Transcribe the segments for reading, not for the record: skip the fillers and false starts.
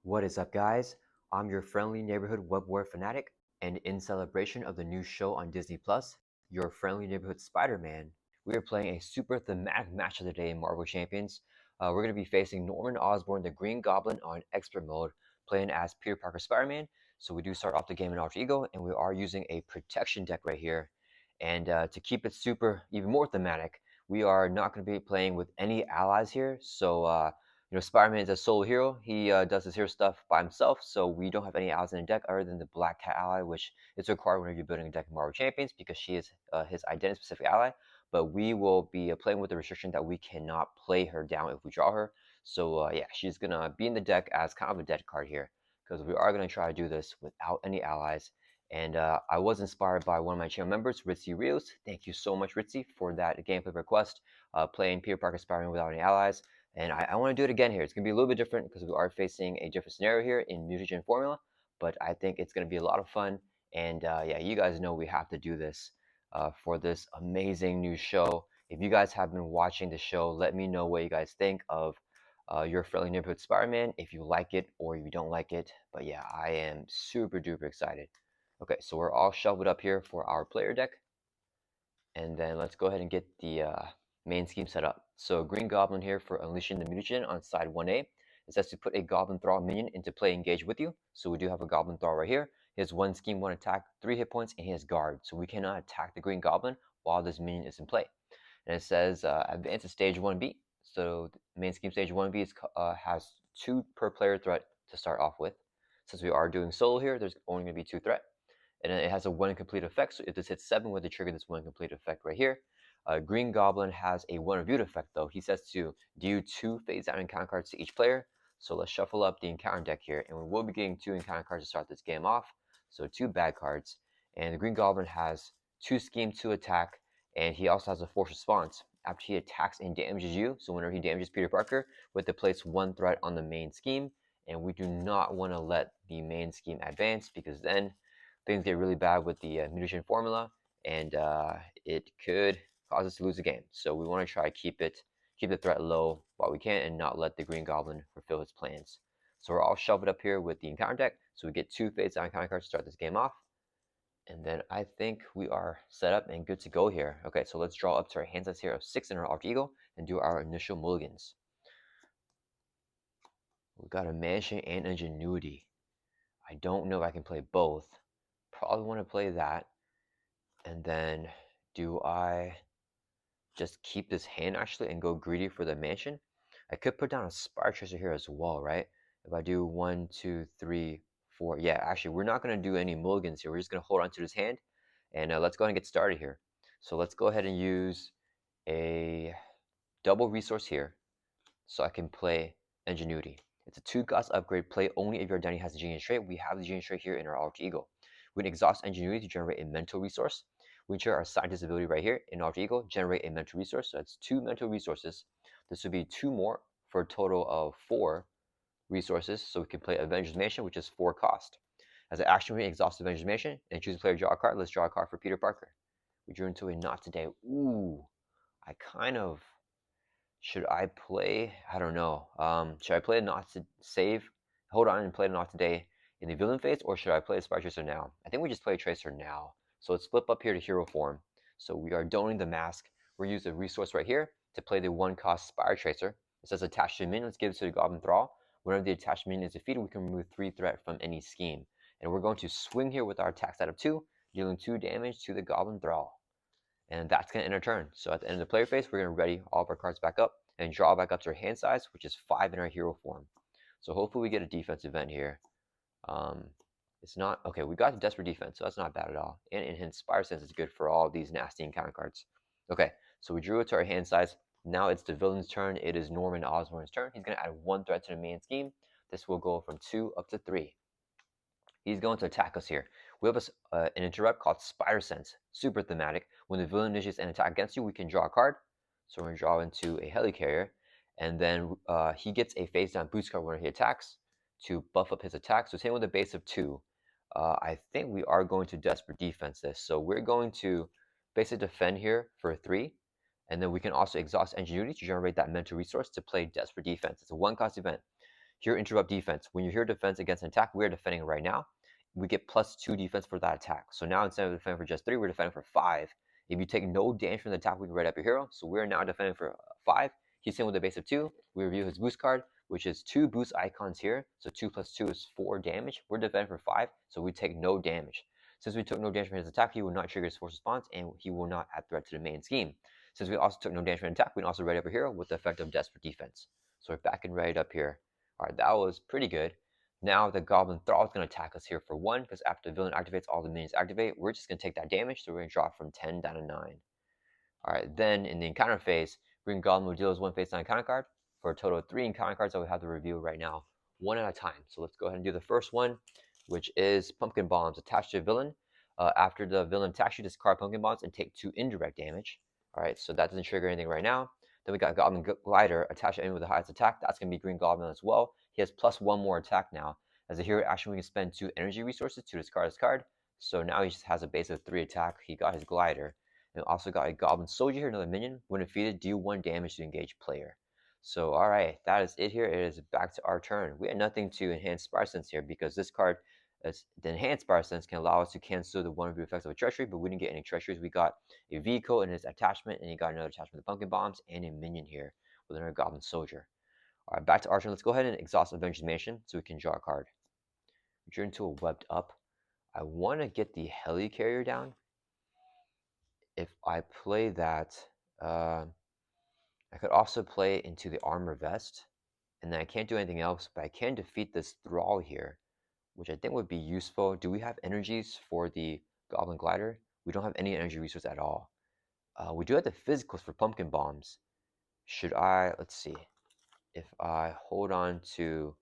What is up, guys? I'm your friendly neighborhood web war fanatic, and in celebration of the new show on Disney Plus, your friendly neighborhood Spider-Man, we are playing a super thematic match of the day in Marvel Champions. We're going to be facing Norman Osborn, the Green Goblin, on Expert Mode, playing as Peter Parker Spider-Man. So we do start off the game in Alter Ego, and we are using a protection deck right here. And to keep it super, even more thematic, we are not going to be playing with any allies here. So Spider-Man is a solo hero. He does his hero stuff by himself, so we don't have any allies in the deck other than the Black Cat ally, which is required whenever you're building a deck of Marvel Champions because she is his identity-specific ally. But we will be playing with the restriction that we cannot play her down if we draw her. So yeah, she's gonna be in the deck as kind of a dead card here because we are gonna try to do this without any allies. And I was inspired by one of my channel members, Ritzy Rios. Thank you so much, Ritzy, for that gameplay request, playing Peter Parker Spider-Man without any allies. And I want to do it again here. It's going to be a little bit different because we are facing a different scenario here in Mutagen Formula, but I think it's going to be a lot of fun. And yeah, you guys know we have to do this for this amazing new show. If you guys have been watching the show, let me know what you guys think of your friendly neighborhood Spider-Man, if you like it or if you don't like it. But yeah, I am super duper excited. Okay, so we're all shuffled up here for our player deck. And then let's go ahead and get the main scheme set up. So Green Goblin here for unleashing the mutagen on side 1A. It says to put a Goblin Thrall minion into play engage with you. So we do have a Goblin Thrall right here. He has 1 scheme, 1 attack, 3 hit points, and he has guard. So we cannot attack the Green Goblin while this minion is in play. And it says advance to stage 1B. So main scheme stage 1B has 2 per player threat to start off with. Since we are doing solo here, there's only going to be 2 threat. And it has a 1 complete effect, so if this hits 7 with the trigger this 1 complete effect right here. Green Goblin has a 1 reviewed effect though. He says to deal 2 phase out encounter cards to each player. So let's shuffle up the encounter deck here, and we will be getting 2 encounter cards to start this game off. So 2 bad cards. And the Green Goblin has 2 scheme, 2 attack, and he also has a force response. After he attacks and damages you, so whenever he damages Peter Parker, we have to place 1 threat on the main scheme, and we do not want to let the main scheme advance because then things get really bad with the mutation formula, and it could cause us to lose the game. So we want to try to keep the threat low while we can, and not let the Green Goblin fulfill his plans. So we're all shoved up here with the encounter deck, so we get 2 phase down encounter cards to start this game off. And then I think we are set up and good to go here. Okay, so let's draw up to our hand size here of 6 in our alter ego and do our initial mulligans. We got a mansion and ingenuity. I don't know if I can play both. Probably want to play that. And then do I just keep this hand actually and go greedy for the mansion? I could put down a Spire Tracer here as well, right? If I do 1, 2, 3, 4. Yeah, actually, we're not going to do any mulligans here. We're just going to hold on to this hand. And let's go ahead and get started here. So let's go ahead and use a double resource here so I can play Ingenuity. It's a 2-cost upgrade. Play only if your identity has a genius trait. We have the genius trait here in our alter ego. We can exhaust Ingenuity to generate a mental resource. We ensure our scientist ability right here in alter ego, generate a mental resource. So that's 2 mental resources. This would be 2 more for a total of 4 resources. So we can play Avengers Mansion, which is 4 cost. As an action, we exhaust Avengers Mansion and choose a player to draw a card. Let's draw a card for Peter Parker. We drew into a not today. Ooh, I kind of should I play? I don't know. Should I play a not to save? Hold on and play a not today in the villain phase, or should I play a Spire Tracer now? I think we just play a Tracer now. So let's flip up here to hero form. So we are donating the mask. We're using a resource right here to play the 1-cost Spire Tracer. It says attach to minion. Let's give it to the Goblin Thrall. Whenever the attached minion is defeated, we can remove 3 threat from any scheme. And we're going to swing here with our attack stat of 2, dealing 2 damage to the Goblin Thrall. And that's going to end our turn. So at the end of the player phase, we're going to ready all of our cards back up and draw back up to our hand size, which is 5 in our hero form. So hopefully we get a defense event here. It's not, okay, we got the Desperate Defense, so that's not bad at all. And Inspire Sense is good for all these nasty encounter cards. Okay, so we drew it to our hand size. Now it's the villain's turn. It is Norman Osborn's turn. He's going to add 1 threat to the main scheme. This will go from 2 up to 3. He's going to attack us here. We have an interrupt called Spider Sense. Super thematic. When the villain initiates an attack against you, we can draw a card. So we're going to draw into a Helicarrier. And then he gets a face down boost card when he attacks to buff up his attack. So it's hitting with a base of 2. I think we are going to Desperate Defense this. So we're going to basically defend here for 3. And then we can also exhaust Ingenuity to generate that mental resource to play Desperate Defense. It's a 1-cost event. Here, interrupt defense. When you hear defense against an attack, we are defending right now. We get +2 defense for that attack. So now instead of defending for just 3, we're defending for 5. If you take no damage from the attack, we can write up your hero. So we're now defending for 5. He's in with a base of 2. We review his boost card, which is 2 boost icons here. So 2 plus 2 is 4 damage. We're defending for 5, so we take no damage. Since we took no damage from his attack, he will not trigger his force response, and he will not add threat to the main scheme. Since we also took no damage from an attack, we can also write up a hero with the effect of Desperate Defense. So we're back and right up here. Alright, that was pretty good. Now the Goblin Thrall is going to attack us here for 1, because after the villain activates, all the minions activate. We're just going to take that damage, so we're going to drop from 10 down to 9. Alright, then in the encounter phase, Green Goblin will deal us 1 face down encounter card for a total of 3 encounter cards that we have to review right now, one at a time. So let's go ahead and do the first one, which is Pumpkin Bombs attached to a villain. After the villain attacks you, discard Pumpkin Bombs and take 2 indirect damage. Alright, so that doesn't trigger anything right now. Then we got Goblin Glider attached to enemy with the highest attack. That's going to be Green Goblin as well. He has +1 more attack now. As a hero action, we can spend 2 energy resources to discard his card. So now he just has a base of 3 attack. He got his Glider. And also got a Goblin Soldier here, another minion. When defeated, deal 1 damage to engaged player. So alright, that is it here. It is back to our turn. We had nothing to enhance Spire Sense here because this card, the enhanced Spire Sense, can allow us to cancel the 1 effects of a treachery, but we didn't get any treacheries. We got a vehicle in his attachment, and he got another attachment with Pumpkin Bombs, and a minion here with another Goblin Soldier. Alright, back to our turn. Let's go ahead and exhaust Avengers Mansion so we can draw a card. Return to a webbed up. I want to get the Helicarrier down. If I play that, I could also play into the Armor Vest, and then I can't do anything else, but I can defeat this Thrall here, which I think would be useful. Do we have energies for the Goblin Glider? We don't have any energy resource at all. We do have the physicals for Pumpkin Bombs. Should I, let's see, if I hold on to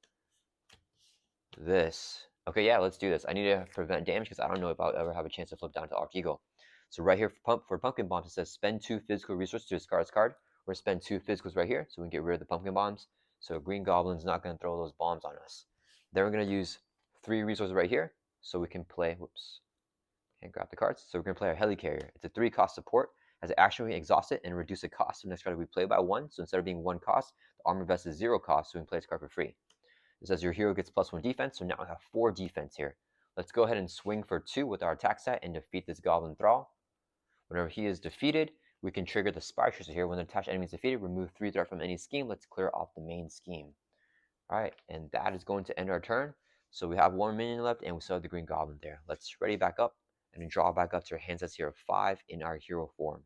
this. Okay, yeah, let's do this. I need to prevent damage because I don't know if I'll ever have a chance to flip down to Arc Eagle. So right here for Pumpkin Bombs, it says spend 2 physical resources to discard its card. We're spend 2 physicals right here so we can get rid of the Pumpkin Bombs. So Green Goblin's not going to throw those bombs on us. Then we're going to use 3 resources right here so we can play, whoops, can't grab the cards. So we're going to play our Helicarrier. It's a 3 cost support. As an action, we can exhaust it and reduce the cost of the next card we play by 1. So instead of being 1 cost, the Armor Vest is 0 cost, so we can play this card for free. It says your hero gets +1 defense, so now I have 4 defense here. Let's go ahead and swing for 2 with our attack set and defeat this Goblin Thrall. Whenever he is defeated, we can trigger the Spire Tracer here. When the attached enemy is defeated, remove 3 threat from any scheme. Let's clear off the main scheme. Alright, and that is going to end our turn. So we have 1 minion left, and we still have the Green Goblin there. Let's ready back up and then draw back up to our hand sets here of 5 in our hero form.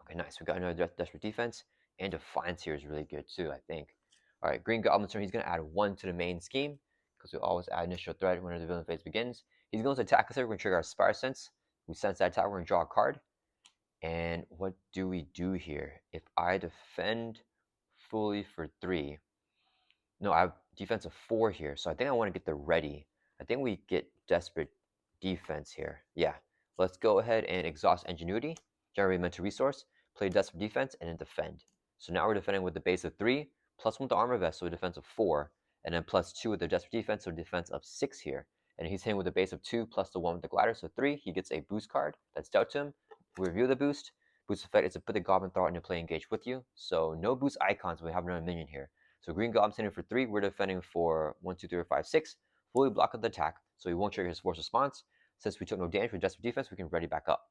Okay, nice. We got another Desperate Defense, and Defiance here is really good too, I think. Alright, Green Goblin's turn. He's going to add 1 to the main scheme, because we always add initial threat whenever the villain phase begins. He's going to attack us here. We're going to trigger our Spire Sense. We sense that attack. We're going to draw a card. And what do we do here? If I defend fully for 3, no, I have defense of 4 here, so I think I want to get the ready. I think we get Desperate Defense here. Yeah, let's go ahead and exhaust Ingenuity, generate mental resource, play Desperate Defense, and then defend. So now we're defending with the base of 3, +1 with the Armor Vest, so a defense of 4, and then +2 with the Desperate Defense, so a defense of 6 here. And he's hitting with a base of 2 plus the 1 with the Glider, so 3. He gets a boost card that's dealt to him. We review the boost. Boost effect is to put the Goblin Thrall into play engaged with you. So no boost icons, we have another minion here. So Green Goblin's hitting for 3. We're defending for 1, 2, 3, 4, 5, 6. Fully block the attack, so he won't trigger his force response. Since we took no damage with Desperate Defense, we can ready back up.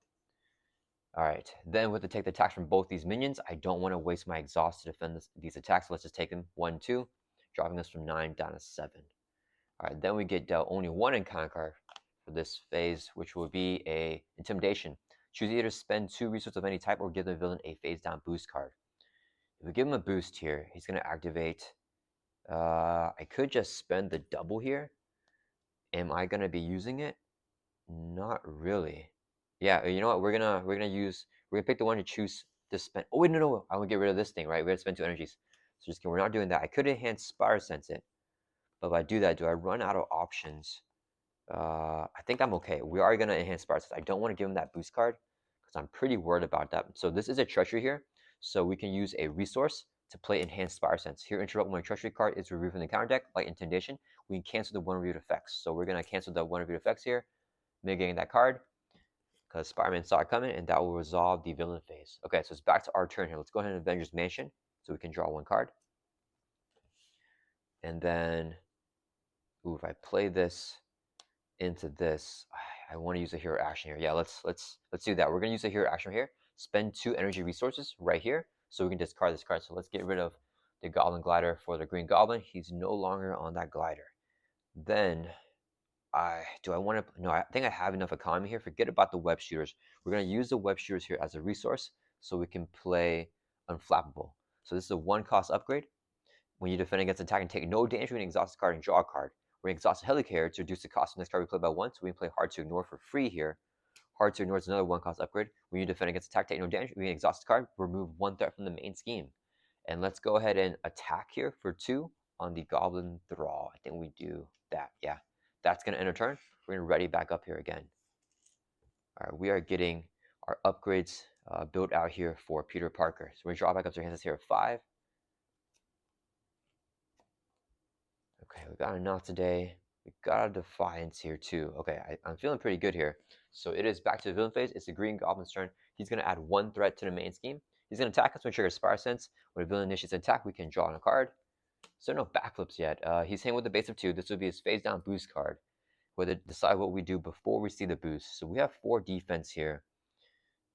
Alright, then with to take the attacks from both these minions, I don't want to waste my exhaust to defend these attacks. So let's just take them 1, 2, dropping us from 9 down to 7. Alright, then we get dealt only 1 encounter card for this phase, which will be a Intimidation. Choose either spend 2 resources of any type or give the villain a phase down boost card. If we give him a boost here, he's going to activate. I could just spend the double here. Am I going to be using it? Not really. Yeah, you know what? We're gonna pick the one to choose to spend. Oh wait, no, I want to get rid of this thing, right? We have to spend 2 energies. So just kidding, we're not doing that. I could enhance Spire Sense it, but if I do that, do I run out of options? I think I'm okay. We are gonna enhance Spire Sense. I don't want to give him that boost card because I'm pretty worried about that. So this is a treachery here, so we can use a resource to play enhanced Spire Sense. Here, interrupt when a treachery card is removed from the counter deck, like Intimidation. We can cancel the 1 reviewed effects. So we're gonna cancel the 1 reviewed effects here, mitigating that card, because Spider-Man saw it coming, and that will resolve the villain phase. Okay, so it's back to our turn here. Let's go ahead and Avengers Mansion so we can draw 1 card. And then, ooh, if I play this into this, I want to use a hero action here. Yeah, let's do that. We're gonna use a hero action here. Spend 2 energy resources right here, so we can discard this card. So let's get rid of the Goblin Glider for the Green Goblin. He's no longer on that glider. Then I want to? No, I think I have enough economy here. Forget about the web shooters. We're gonna use the web shooters here as a resource, so we can play Unflappable. So this is a 1-cost upgrade. When you defend against attack and take no damage, we can exhaust a card and draw a card. We're going to exhaust a Helicarrier to reduce the cost of the next card we play by 1, so we can play Hard to Ignore for free here. Hard to Ignore is another 1-cost upgrade. When you defend against attack, take no damage, we can exhaust a card, remove 1 threat from the main scheme. And let's go ahead and attack here for 2 on the Goblin Thrall. I think we do that. Yeah, that's going to end our turn. We're going to ready back up here again. All right, we are getting our upgrades built out here for Peter Parker. So we're going to draw back up to our hands here of 5. Okay, we got a Not Today. We got a Defiance here too. Okay, I'm feeling pretty good here. So it is back to the villain phase. It's the Green Goblin's turn. He's going to add 1 threat to the main scheme. He's going to attack us when trigger Spire Sense. When a villain initiates an attack, we can draw on a card. So no backflips yet. He's hitting with the base of 2. This would be his phase down boost card. Where decide what we do before we see the boost. So we have 4 defense here.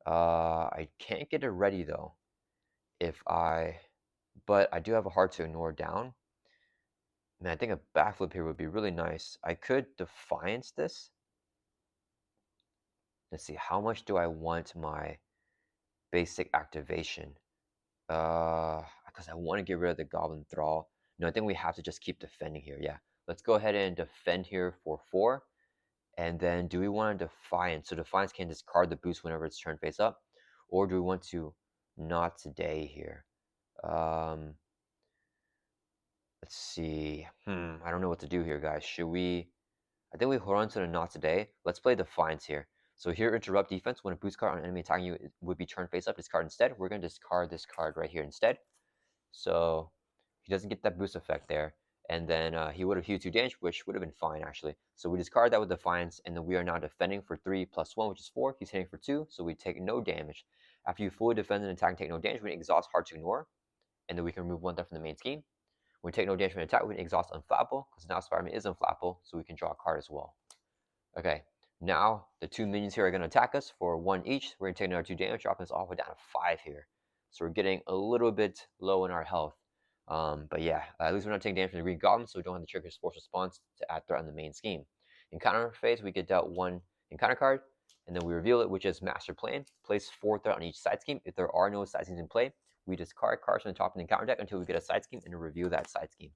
I can't get it ready though. But I do have a Hard to Ignore down. Man, I think a backflip here would be really nice. I could Defiance this. Let's see, how much do I want my basic activation? Because I want to get rid of the Goblin Thrall. No, I think we have to just keep defending here. Yeah, let's go ahead and defend here for 4. And then do we want to Defiance? So Defiance can discard the boost whenever it's turn face up. Or do we want to Not Today here? Let's see. I don't know what to do here, guys. Should we? I think we hold on to the Not Today. Let's play Defiance here. So here, interrupt defense. When a boost card on an enemy attacking you, it would be turn face up. Discard instead. We're going to discard this card right here instead. So he doesn't get that boost effect there. And then he would have healed 2 damage, which would have been fine, actually. So we discard that with Defiance, and then we are now defending for 3 plus 1, which is 4. He's hitting for 2, so we take no damage. After you fully defend and attack and take no damage, we can exhaust Hard to Ignore, and then we can remove 1 threat from the main scheme. When we take no damage from an attack, we can exhaust Unflappable, because now Spider-Man is unflappable, so we can draw a card as well. Okay, now the 2 minions here are going to attack us for 1 each. We're going to take another 2 damage, dropping us all the way down to 5 here. So we're getting a little bit low in our health. But yeah, at least we're not taking damage from the Green Goblin, so we don't have to trigger his Force Response to add threat on the main scheme. In counter phase, we get dealt 1 encounter card, and then we reveal it, which is Master Plan. Place 4 threat on each side scheme. If there are no side schemes in play, we discard cards from the top of the encounter deck until we get a side scheme and reveal that side scheme.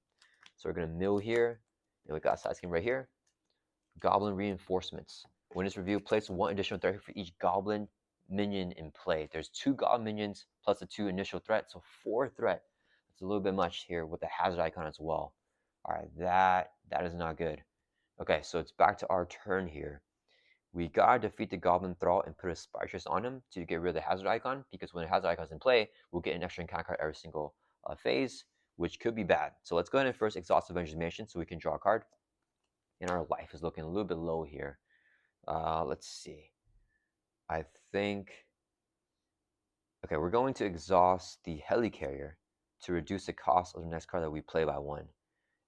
So we're going to mill here, and we got a side scheme right here. Goblin Reinforcements. When it's revealed, place 1 additional threat for each Goblin minion in play. There's 2 Goblin minions plus the 2 initial threat, so 4 threat. That's a little bit much here with the hazard icon as well. All right, that is not good. Okay, so it's back to our turn here. We gotta defeat the Goblin Thrall and put a Spire Trace on him to get rid of the hazard icon, because when the hazard icon is in play, we'll get an extra encounter card every single phase, which could be bad. So let's go ahead and first exhaust Avengers Mansion so we can draw a card. And our life is looking a little bit low here. Let's see. I think... Okay, we're going to exhaust the Helicarrier to reduce the cost of the next card that we play by 1.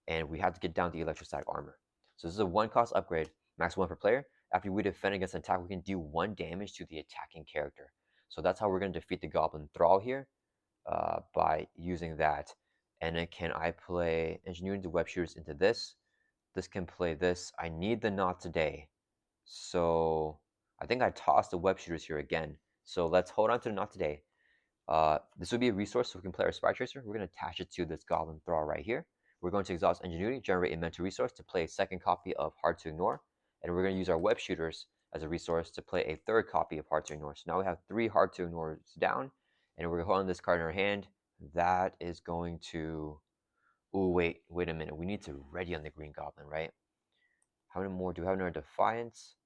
And we have to get down the Electrostatic Armor. So this is a 1-cost upgrade, max 1 per player. After we defend against an attack, we can do 1 damage to the attacking character. So that's how we're going to defeat the Goblin Thrall here, by using that. And then can I play Engineering the Web Shooters into this? This can play this. I need the Not Today. So I think I tossed the Web Shooters here again. So let's hold on to the Not Today. This would be a resource so we can play our Spy Tracer. We're going to attach it to this Goblin Thrall right here. We're going to exhaust Ingenuity, generate a mental resource to play a 2nd copy of Hard to Ignore. And we're going to use our Web Shooters as a resource to play a 3rd copy of Hard to Ignore. So now we have 3 Hard to Ignores down. And we're holding this card in our hand. That is going to... Oh, wait a minute. We need to ready on the Green Goblin, right? How many more do we have in our Defiance?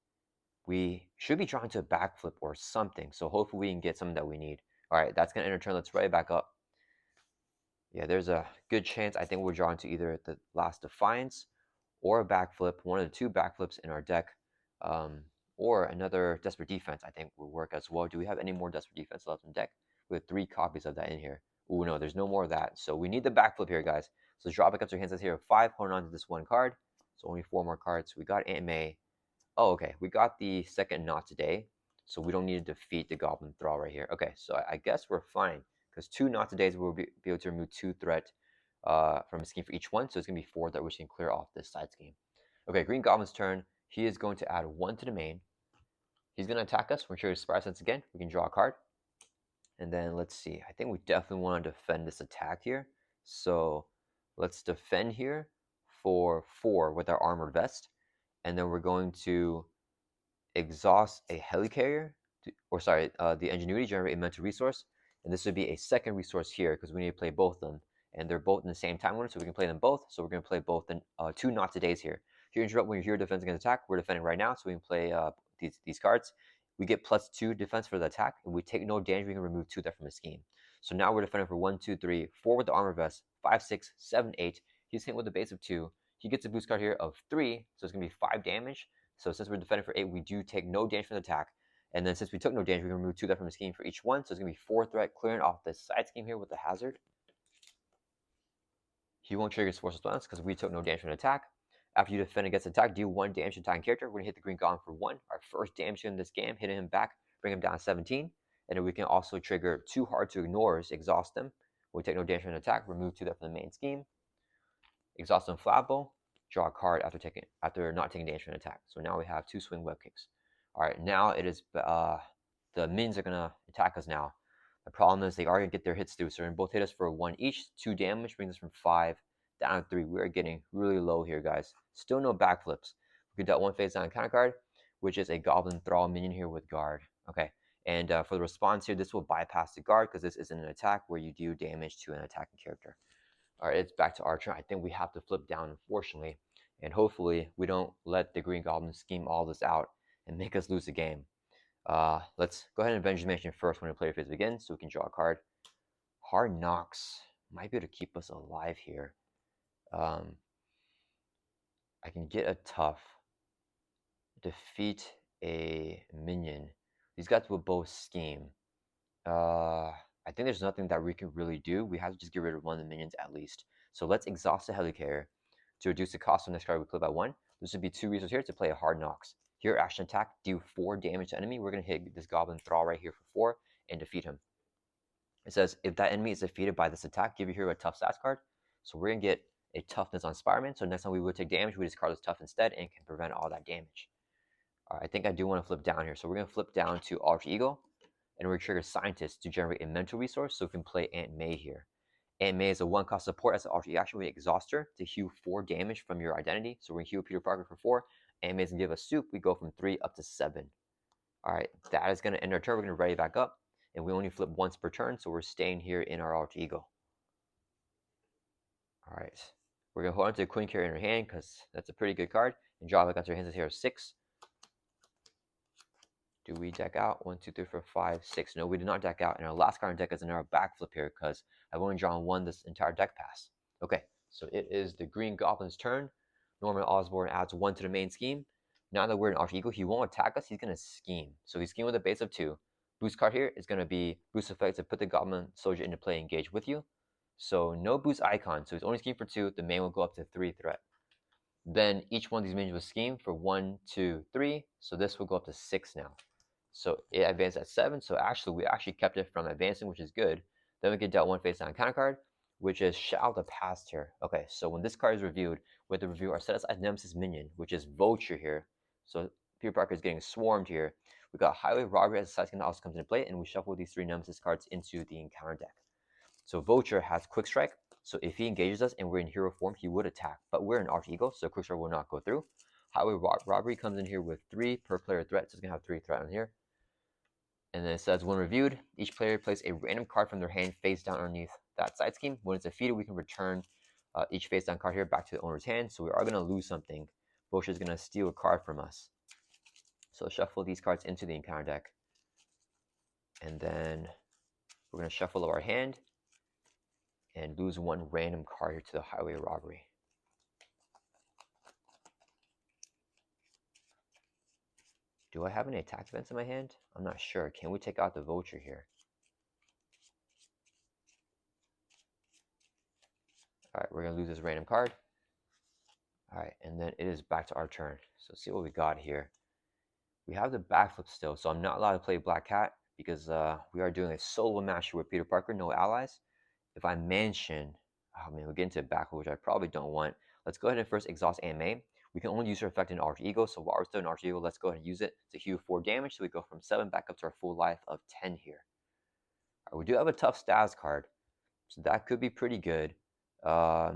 We should be drawing to a backflip or something. So hopefully we can get something that we need. All right, that's going to end our turn. Let's ready back up. Yeah, there's a good chance I think we're drawing to either the last Defiance or a backflip, one of the 2 backflips in our deck, or another Desperate Defense I think will work as well. Do we have any more Desperate Defense left in deck? We have 3 copies of that in here. Oh no, there's no more of that. So we need the backflip here, guys. So draw back up to your hand says here of 5, holding on to this one card. So only 4 more cards. We got Aunt May. Oh, okay. We got the second Not Today. So we don't need to defeat the Goblin Thrall right here. Okay, so I guess we're fine. Because 2 Not Todays will be able to remove 2 threat from a scheme for each one. So it's going to be 4 that we can clear off this side scheme. Okay, Green Goblin's turn. He is going to add 1 to the main. He's going to attack us. We're sure his Spire Sense again. We can draw a card. And then let's see. I think we definitely want to defend this attack here. So let's defend here for 4 with our Armored Vest. And then we're going to exhaust a Helicarrier, the Ingenuity, generate a mental resource. And this would be a second resource here because we need to play both of them. And they're both in the same time order, so we can play them both. So we're going to play both in 2 Not Todays here. If you interrupt when you're here defending an attack, we're defending right now, so we can play these cards. We get +2 defense for the attack, and we take no damage. We can remove 2 that from the scheme. So now we're defending for 1, 2, 3, 4 with the Armor Vest, 5, 6, 7, 8. He's hit with a base of 2. He gets a boost card here of 3, so it's going to be 5 damage. So since we're defending for 8, we do take no damage from the attack. And then since we took no damage, we can remove 2 that from the scheme for each one. So it's going to be 4 threat, clearing off this side scheme here with the hazard. He won't trigger his force response because we took no damage from an attack. After you defend against attack, deal 1 damage to attacking character. We're going to hit the Green Goblin for 1. Our first damage in this game, hitting him back, bring him down to 17. And then we can also trigger 2 hard to ignores, exhaust them. We take no damage from an attack, remove 2 that from the main scheme. Exhaust them flatbow, draw a card after not taking damage from an attack. So now we have 2 swing web kicks. Alright, now it is the minions are gonna attack us now. The problem is they are gonna get their hits through, so they're gonna both hit us for 1 each. 2 damage brings us from 5 down to 3. We are getting really low here, guys. Still no backflips. We got 1 phase down counter card, which is a Goblin Thrall minion here with guard. Okay, and for the response here, this will bypass the guard because this isn't an attack where you do damage to an attacking character. All right, it's back to our turn. I think we have to flip down, unfortunately. And hopefully we don't let the Green Goblin scheme all this out and make us lose the game. Let's go ahead and avenge the mansion first when the player phase begins so we can draw a card. Hard Knocks might be able to keep us alive here. I can get a tough. Defeat a minion. These guys will both scheme. I think there's nothing that we can really do. We have to just get rid of 1 of the minions at least. So let's exhaust the Helicarrier to reduce the cost of this card we play by 1. This would be 2 resources here to play a Hard Knocks. Here, action attack, do 4 damage to enemy. We're going to hit this Goblin Thrall right here for 4 and defeat him. It says, if that enemy is defeated by this attack, give your hero a tough stats card. So we're going to get a toughness on Spider-Man. So next time we would take damage, we discard this tough instead and can prevent all that damage. All right, I think I do want to flip down here. So we're going to flip down to Alter Ego. And we're going to trigger Scientist to generate a mental resource so we can play Aunt May here. Aunt May is a 1-cost support as an Alter Ego action. We exhaust her to heal 4 damage from your identity. So we're going to heal Peter Parker for 4. Aunt May's going to give us soup. We go from 3 up to 7. Alright, that is going to end our turn. We're going to ready back up. And we only flip once per turn, so we're staying here in our Alter Ego. Alright, we're going to hold on to the Queen Carrier in our hand because that's a pretty good card. And draw back onto our hands here 6. Do we deck out? 1, 2, 3, 4, 5, 6. No, we did not deck out. And our last card in deck is another backflip here because I've only drawn 1 this entire deck pass. Okay, so it is the Green Goblin's turn. Norman Osborn adds 1 to the main scheme. Now that we're in Alter Ego, he won't attack us. He's going to scheme. So he's scheme with a base of 2. Boost card here is going to be boost effect to put the Goblin Soldier into play, engage with you. So no boost icon. So he's only scheme for 2. The main will go up to 3 threat. Then each one of these minions will scheme for 1, 2, 3. So this will go up to 6 now. So it advanced at 7. So actually, we actually kept it from advancing, which is good. Then we get dealt 1 face down counter card, which is Shall the Past here. Okay, so when this card is reviewed, with the review our set aside Nemesis minion, which is Vulture here. So Peter Parker is getting swarmed here. We got Highway Robbery as a side scheme that also comes into play, and we shuffle these 3 Nemesis cards into the encounter deck. So Vulture has Quick Strike. So if he engages us and we're in hero form, he would attack. But we're in Alter Ego, so Quick Strike will not go through. Highway Robbery comes in here with 3 per player threat, so it's going to have 3 threat on here. And then it says, when reviewed, each player plays a random card from their hand face down underneath that side scheme. When it's defeated, we can return each face down card here back to the owner's hand. So we are going to lose something. Vulture is going to steal a card from us. So shuffle these cards into the encounter deck. And then we're going to shuffle our hand and lose 1 random card here to the Highway Robbery. Do I have any attack events in my hand? I'm not sure. Can we take out the Vulture here? Alright, Alright, we're going to lose this random card. Alright, and then it is back to our turn. So see what we got here. We have the backflip still, so I'm not allowed to play Black Cat because we are doing a solo match here with Peter Parker, no allies. If I mention, oh man, we'll get into a backflip, which I probably don't want. Let's go ahead and first exhaust AMA. We can only use her effect in Alter Ego, so while we're still in Alter Ego, let's go ahead and use it to heal 4 damage, so we go from 7 back up to our full life of 10 here. Right, we do have a tough stats card, so that could be pretty good. I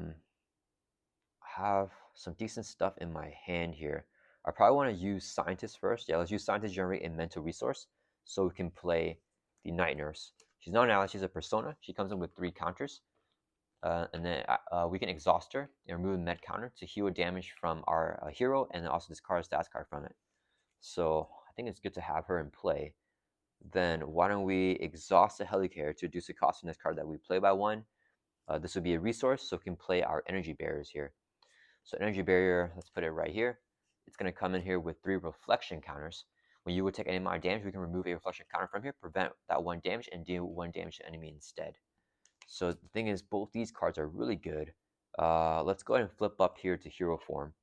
have some decent stuff in my hand here. I probably want to use Scientist first. Yeah, let's use Scientist, generate a mental resource so we can play the Night Nurse. She's not an ally, she's a persona. She comes in with 3 counters. And then we can exhaust her and remove a med counter to heal damage from our hero and then also discard a stats card from it. So I think it's good to have her in play. Then why don't we exhaust the Helicarrier to reduce the cost of this card that we play by 1. This would be a resource, so we can play our energy barriers here. So energy barrier, let's put it right here. It's going to come in here with 3 reflection counters. When you would take any amount of damage, we can remove a reflection counter from here, prevent that 1 damage, and deal 1 damage to enemy instead. So the thing is, both these cards are really good. Let's go ahead and flip up here to hero form.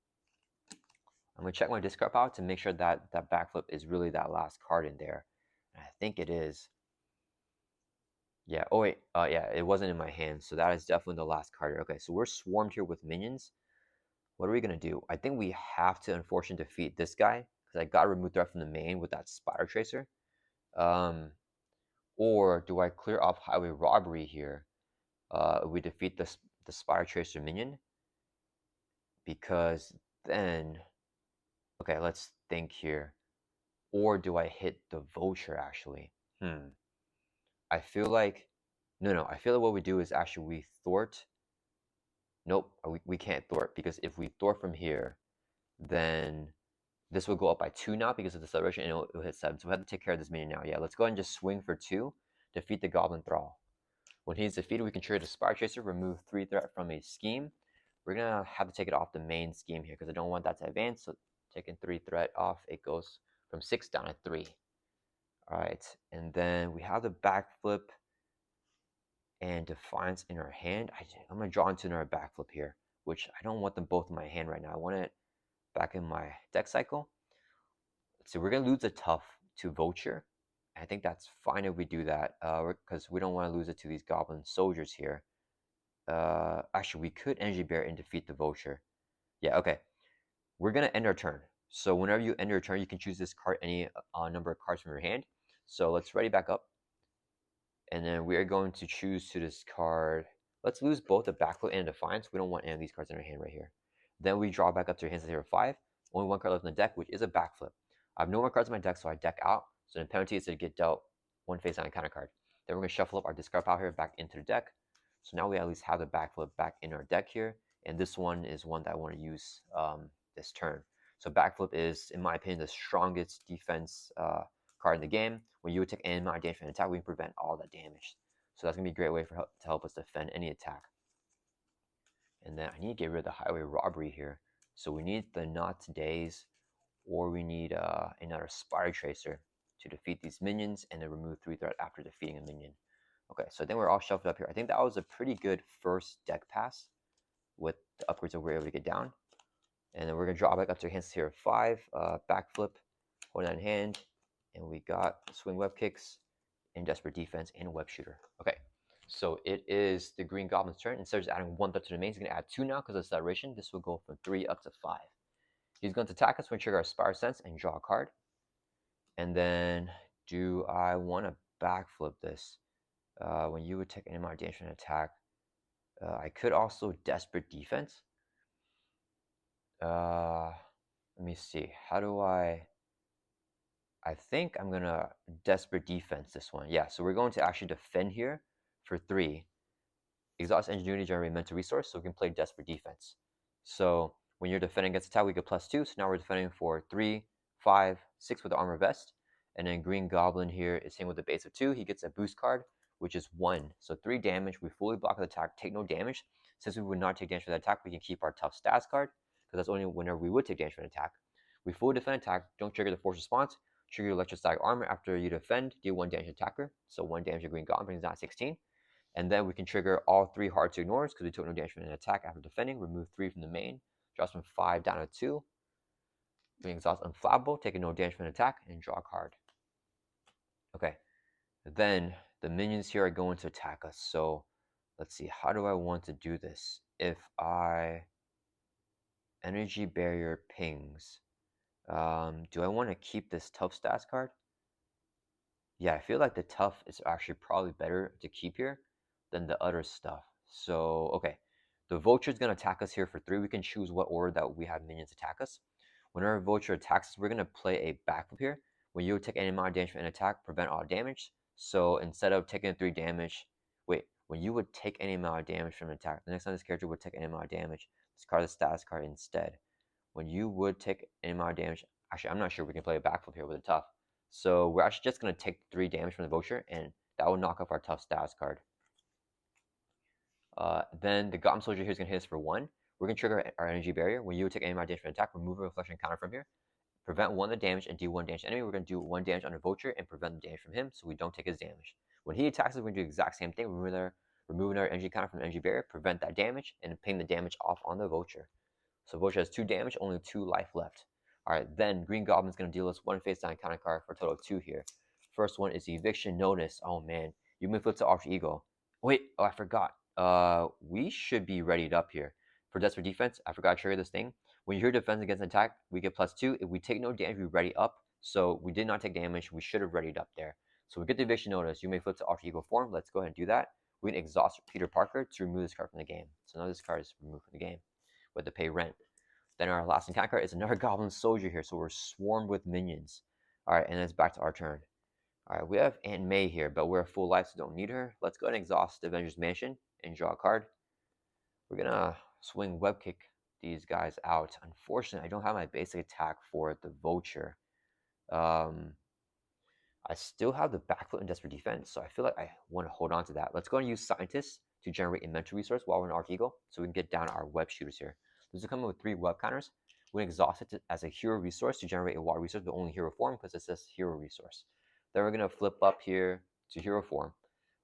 I'm going to check my discard pile to make sure that that backflip is really that last card in there. And I think it is. Yeah, oh wait, yeah, it wasn't in my hand, so that is definitely the last card. Okay, so we're swarmed here with minions. What are we going to do? I think we have to, unfortunately, defeat this guy, because I got to remove threat from the main with that Spider Tracer. Or do I clear off Highway Robbery here? We defeat the Spider Tracer minion, because then, okay, let's think here. Or do I hit the Vulture, actually? I feel like, no, I feel like what we do is actually we thwart. Nope, we can't thwart, because if we thwart from here, then this will go up by 2 now because of the celebration, and it'll hit 7. So we have to take care of this minion now. Yeah, let's go ahead and just swing for 2, defeat the Goblin Thrall. When he's defeated, we can trigger the Spider Tracer, remove 3 threat from a scheme. We're going to have to take it off the main scheme here because I don't want that to advance. So taking 3 threat off, it goes from 6 down to 3. Alright, and then we have the backflip and Defiance in our hand. I'm going to draw into another backflip here, which I don't want them both in my hand right now. I want it back in my deck cycle. So we're going to lose a tough to Vulture. I think that's fine if we do that, because we don't want to lose it to these Goblin soldiers here. Actually, we could Energy Bear and defeat the Vulture. Yeah, okay. We're going to end our turn. So whenever you end your turn, you can choose this card, any number of cards from your hand. So let's ready back up. And then we are going to choose to discard. Let's lose both the backflip and Defiance. We don't want any of these cards in our hand right here. Then we draw back up to your hands at 0-5. Only 1 card left in the deck, which is a backflip. I have no more cards in my deck, so I deck out. So the penalty is to get dealt 1 face down encounter card. Then we're going to shuffle up our discard pile here back into the deck. So now we at least have the backflip back in our deck here. And this one is one that I want to use this turn. So backflip is, in my opinion, the strongest defense card in the game. When you would take any amount of damage from an attack, we can prevent all that damage. So that's going to be a great way to help us defend any attack. And then I need to get rid of the Highway Robbery here. So we need the Not Today's, or we need another Spider Tracer to defeat these minions and then remove 3 threat after defeating a minion. Okay, so I think we're all shuffled up here. I think that was a pretty good first deck pass with the upgrades that we're able to get down. And then we're going to draw back up to our hands here 5, backflip, hold that in hand, and we got swing web kicks, and desperate defense, and web shooter. Okay, so it is the Green Goblin's turn. Instead of just adding 1 threat to the main, he's going to add 2 now because of acceleration. This will go from 3 up to 5. He's going to attack us when we trigger our Spire Sense and draw a card. And then, do I want to backflip this? When you would take any amount of damage from an attack, I could also desperate defense. Let me see. How do I think I'm going to desperate defense this one. Yeah, so we're going to actually defend here for 3. Exhaust Ingenuity, generate mental resource, so we can play desperate defense. So when you're defending against attack, we get +2. So now we're defending for 3, 5, 6 with the armor vest. And then Green Goblin here is hitting with a base of 2. He gets a boost card, which is 1. So 3 damage. We fully block the attack, take no damage. Since we would not take damage for the attack, we can keep our tough stats card, because that's only whenever we would take damage for an attack. We fully defend attack, don't trigger the force response. Trigger electrostatic armor after you defend, deal 1 damage to attacker. So 1 damage to Green Goblin brings down 16. And then we can trigger all 3 hard to ignores because we took no damage from an attack after defending. Remove 3 from the main. Drops from 5 down to 2. We exhaust Unflappable, taking no damage from an attack, and draw a card. Okay. Then the minions here are going to attack us. So let's see. How do I want to do this? If I energy barrier pings, do I want to keep this tough stats card? Yeah, I feel like the tough is actually probably better to keep here than the other stuff. So, okay. The vulture is going to attack us here for 3. We can choose what order that we have minions attack us. Whenever vulture attacks us, we're going to play a backflip here. When you take any amount of damage from an attack, prevent all damage. So instead of taking 3 damage, wait, when you would take any amount of damage from an attack, the next time this character would take any amount of damage, discard the status card instead. When you would take any amount of damage, actually, I'm not sure we can play a backflip here with a tough. So we're actually just going to take 3 damage from the vulture, and that will knock off our tough status card. Then the Goblin Soldier here is going to hit us for 1. We're going to trigger our energy barrier. When you take any amount of damage from an attack, remove a reflection counter from here. Prevent 1 the damage and do 1 damage to enemy. We're going to do 1 damage on the vulture and prevent the damage from him, so we don't take his damage. When he attacks us, we're going to do the exact same thing. Remove our energy counter from the energy barrier, prevent that damage, and ping the damage off on the vulture. So vulture has 2 damage, only 2 life left. Alright, then Green Goblin's going to deal us 1 face down counter card for a total of 2 here. First one is the Eviction Notice. Oh man, you may flip to Alter Ego. Wait, oh I forgot. We should be readied up here. For Desperate Defense, I forgot to trigger this thing. When you hear defense against an attack, we get +2. If we take no damage, we ready up. So we did not take damage. We should have readied up there. So we get the Eviction Notice. You may flip to Alter Ego form. Let's go ahead and do that. We can exhaust Peter Parker to remove this card from the game. So now this card is removed from the game. We have to pay rent. Then our last encounter card is another Goblin Soldier here. So we're swarmed with minions. Alright, and then it's back to our turn. Alright, we have Aunt May here, but we're full life, so don't need her. Let's go ahead and exhaust the Avengers Mansion and draw a card. We're going to swing Web Kick these guys out. Unfortunately, I don't have my basic attack for the Vulture. I still have the backflip and Desperate Defense, so I feel like I want to hold on to that. Let's go and use Scientist to generate a mental resource while we're in Arc Eagle, so we can get down our web shooters here. This will come in with 3 web counters. We can exhaust it as a hero resource to generate a water resource, but only hero form because it says hero resource. Then we're going to flip up here to hero form.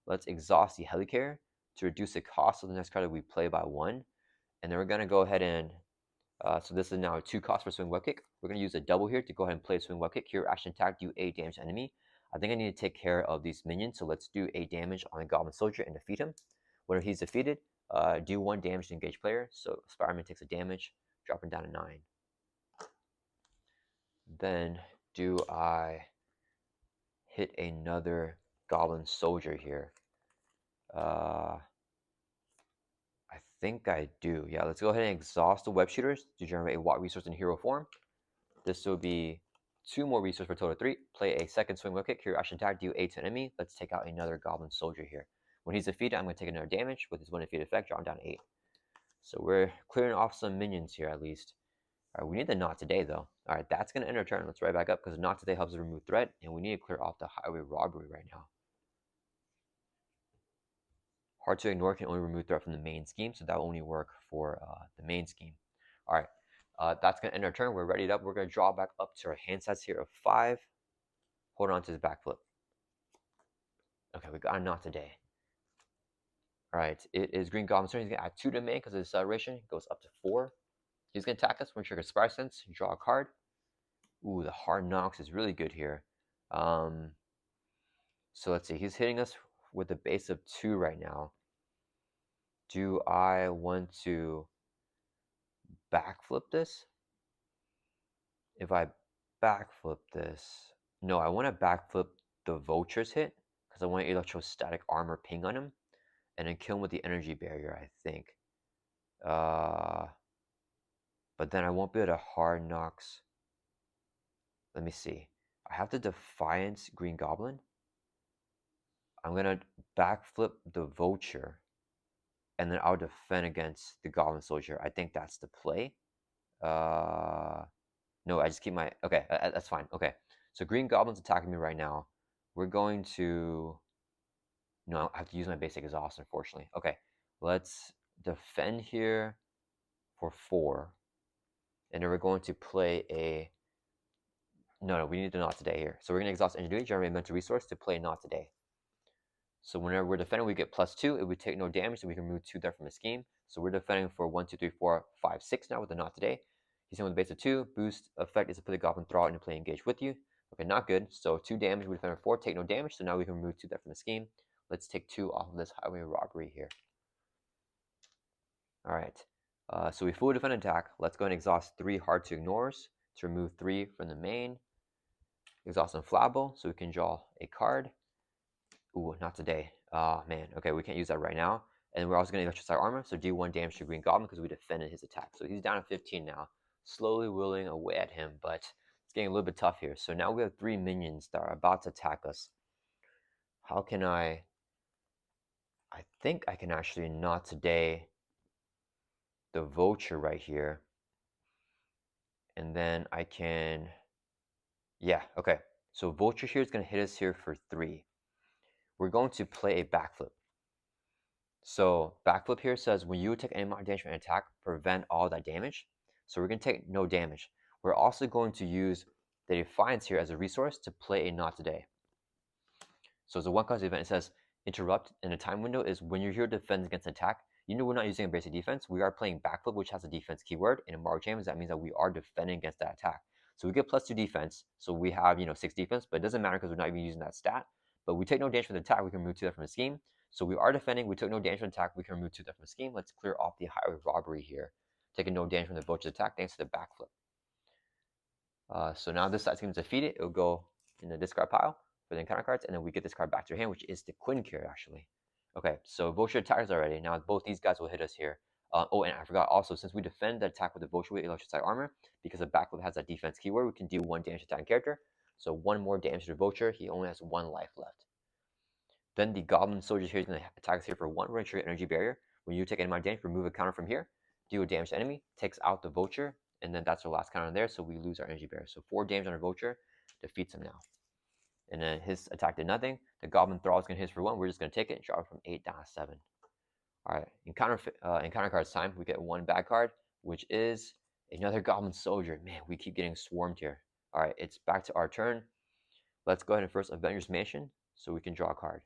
Let's exhaust the Helicarrier to reduce the cost of the next card that we play by 1. And then we're going to go ahead and, so this is now 2 costs for Swing Web Kick. We're going to use a double here to go ahead and play Swing Web Kick. Hero action attack, do 8 damage to enemy. I think I need to take care of these minions, so let's do 8 damage on the Goblin Soldier and defeat him. When he's defeated, do 1 damage to engage player. So Spider-Man takes a damage, dropping down to 9. Then do I hit another Goblin Soldier here? I think I do. Yeah, let's go ahead and exhaust the web shooters to generate a watt resource in hero form. This will be 2 more resources for a total of 3. Play a second Swing Web Kick. Hero action attack, do 8 to enemy. Let's take out another Goblin Soldier here. When he's defeated, I'm going to take another damage with his 1 defeat effect, drop down to 8. So we're clearing off some minions here at least. Alright, we need the Not Today though. Alright, that's going to end our turn. Let's right back up because Not Today helps us remove threat, and we need to clear off the highway robbery right now. Hard to Ignore can only remove threat from the main scheme, so that will only work for the main scheme. Alright, that's going to end our turn. We're ready up. We're going to draw back up to our hand size here of 5. Hold on to his backflip. Okay, we got a Not Today. Alright, it is Green Goblin's turn. He's going to add 2 to main because of his acceleration. It goes up to 4. He's going to attack us. We're going to trigger Spire Sense, draw a card. Ooh, the Hard Knocks is really good here. So let's see. He's hitting us with a base of 2 right now. Do I want to backflip this? If I backflip this, no, I want to backflip the Vulture's hit because I want electrostatic armor ping on him and then kill him with the energy barrier, I think. But then I won't be able to Hard Knocks. Let me see. I have the Defiance Green Goblin. I'm going to backflip the Vulture, and then I'll defend against the Goblin Soldier. I think that's the play. No, I just keep my... Okay, that's fine. Okay, so Green Goblin's attacking me right now. We're going to... No, I have to use my basic exhaust, unfortunately. Okay, let's defend here for 4. And then we're going to play a... No, we need to Not Today here. So we're going to exhaust Ingenuity, generate a mental resource to play Not Today. So whenever we're defending, we get +2. If we take no damage, then we can remove 2 there from the scheme. So we're defending for 1, 2, 3, 4, 5, 6 now with the Not Today. He's in with a base of 2. Boost effect is to put the Goblin Thrall into play engage with you. Okay, not good. So 2 damage, we defend for 4, take no damage. So now we can remove 2 there from the scheme. Let's take 2 off of this highway robbery here. All right. So we fully defend attack. Let's go and exhaust 3 hard to ignores to remove 3 from the main. Exhaust Unflappable, so we can draw a card. Ooh, not today. Oh, man. Okay, we can't use that right now. And we're also going to Electrocide Armor, so do 1 damage to Green Goblin because we defended his attack. So he's down to 15 now. Slowly willing away at him, but it's getting a little bit tough here. So now we have 3 minions that are about to attack us. How can I think I can actually Not Today the Vulture right here. And then I can... Yeah, okay. So Vulture here is going to hit us here for 3. We're going to play a backflip. So backflip here says when you take any amount of damage from an attack, prevent all that damage. So we're going to take no damage. We're also going to use the Defiance here as a resource to play a Not Today. So as a 1-cost event, it says interrupt in a time window is when your hero defends against an attack. You know we're not using a basic defense. We are playing backflip, which has a defense keyword. And in Marvel Champions, that means that we are defending against that attack. So we get +2 defense. So we have 6 defense, but it doesn't matter because we're not even using that stat. But we take no damage from the attack. We can remove 2 that from the scheme. So we are defending. We took no damage from the attack. We can remove 2 that from the scheme. Let's clear off the highway robbery here. Taking no damage from the Vulture's attack thanks to the backflip. So now this side scheme is defeated. It'll go in the discard pile for the encounter cards, and then we get this card back to your hand, which is the Quinn Carrier, actually. Okay, so Vulture attacks already. Now both these guys will hit us here. Oh, and I forgot also, since we defend the attack with the Vulture with Electrocide Armor, because the backflip has that defense keyword, we can do 1 damage to attack character. So 1 more damage to the Vulture. He only has 1 life left. Then the Goblin Soldier here is going to attack us here for 1. We're going to trigger Energy Barrier. When you take any amount of damage, remove a counter from here. Do a damage to enemy. Takes out the Vulture. And then that's our last counter there, so we lose our Energy Barrier. So 4 damage on our Vulture. Defeats him now. And then his attack did nothing. The Goblin Thrall is going to hit us for 1. We're just going to take it and drop it from 8 down to 7. Alright, encounter cards time. We get 1 bad card, which is another Goblin Soldier. Man, we keep getting swarmed here. Alright, it's back to our turn. Let's go ahead and first Avengers Mansion so we can draw a card.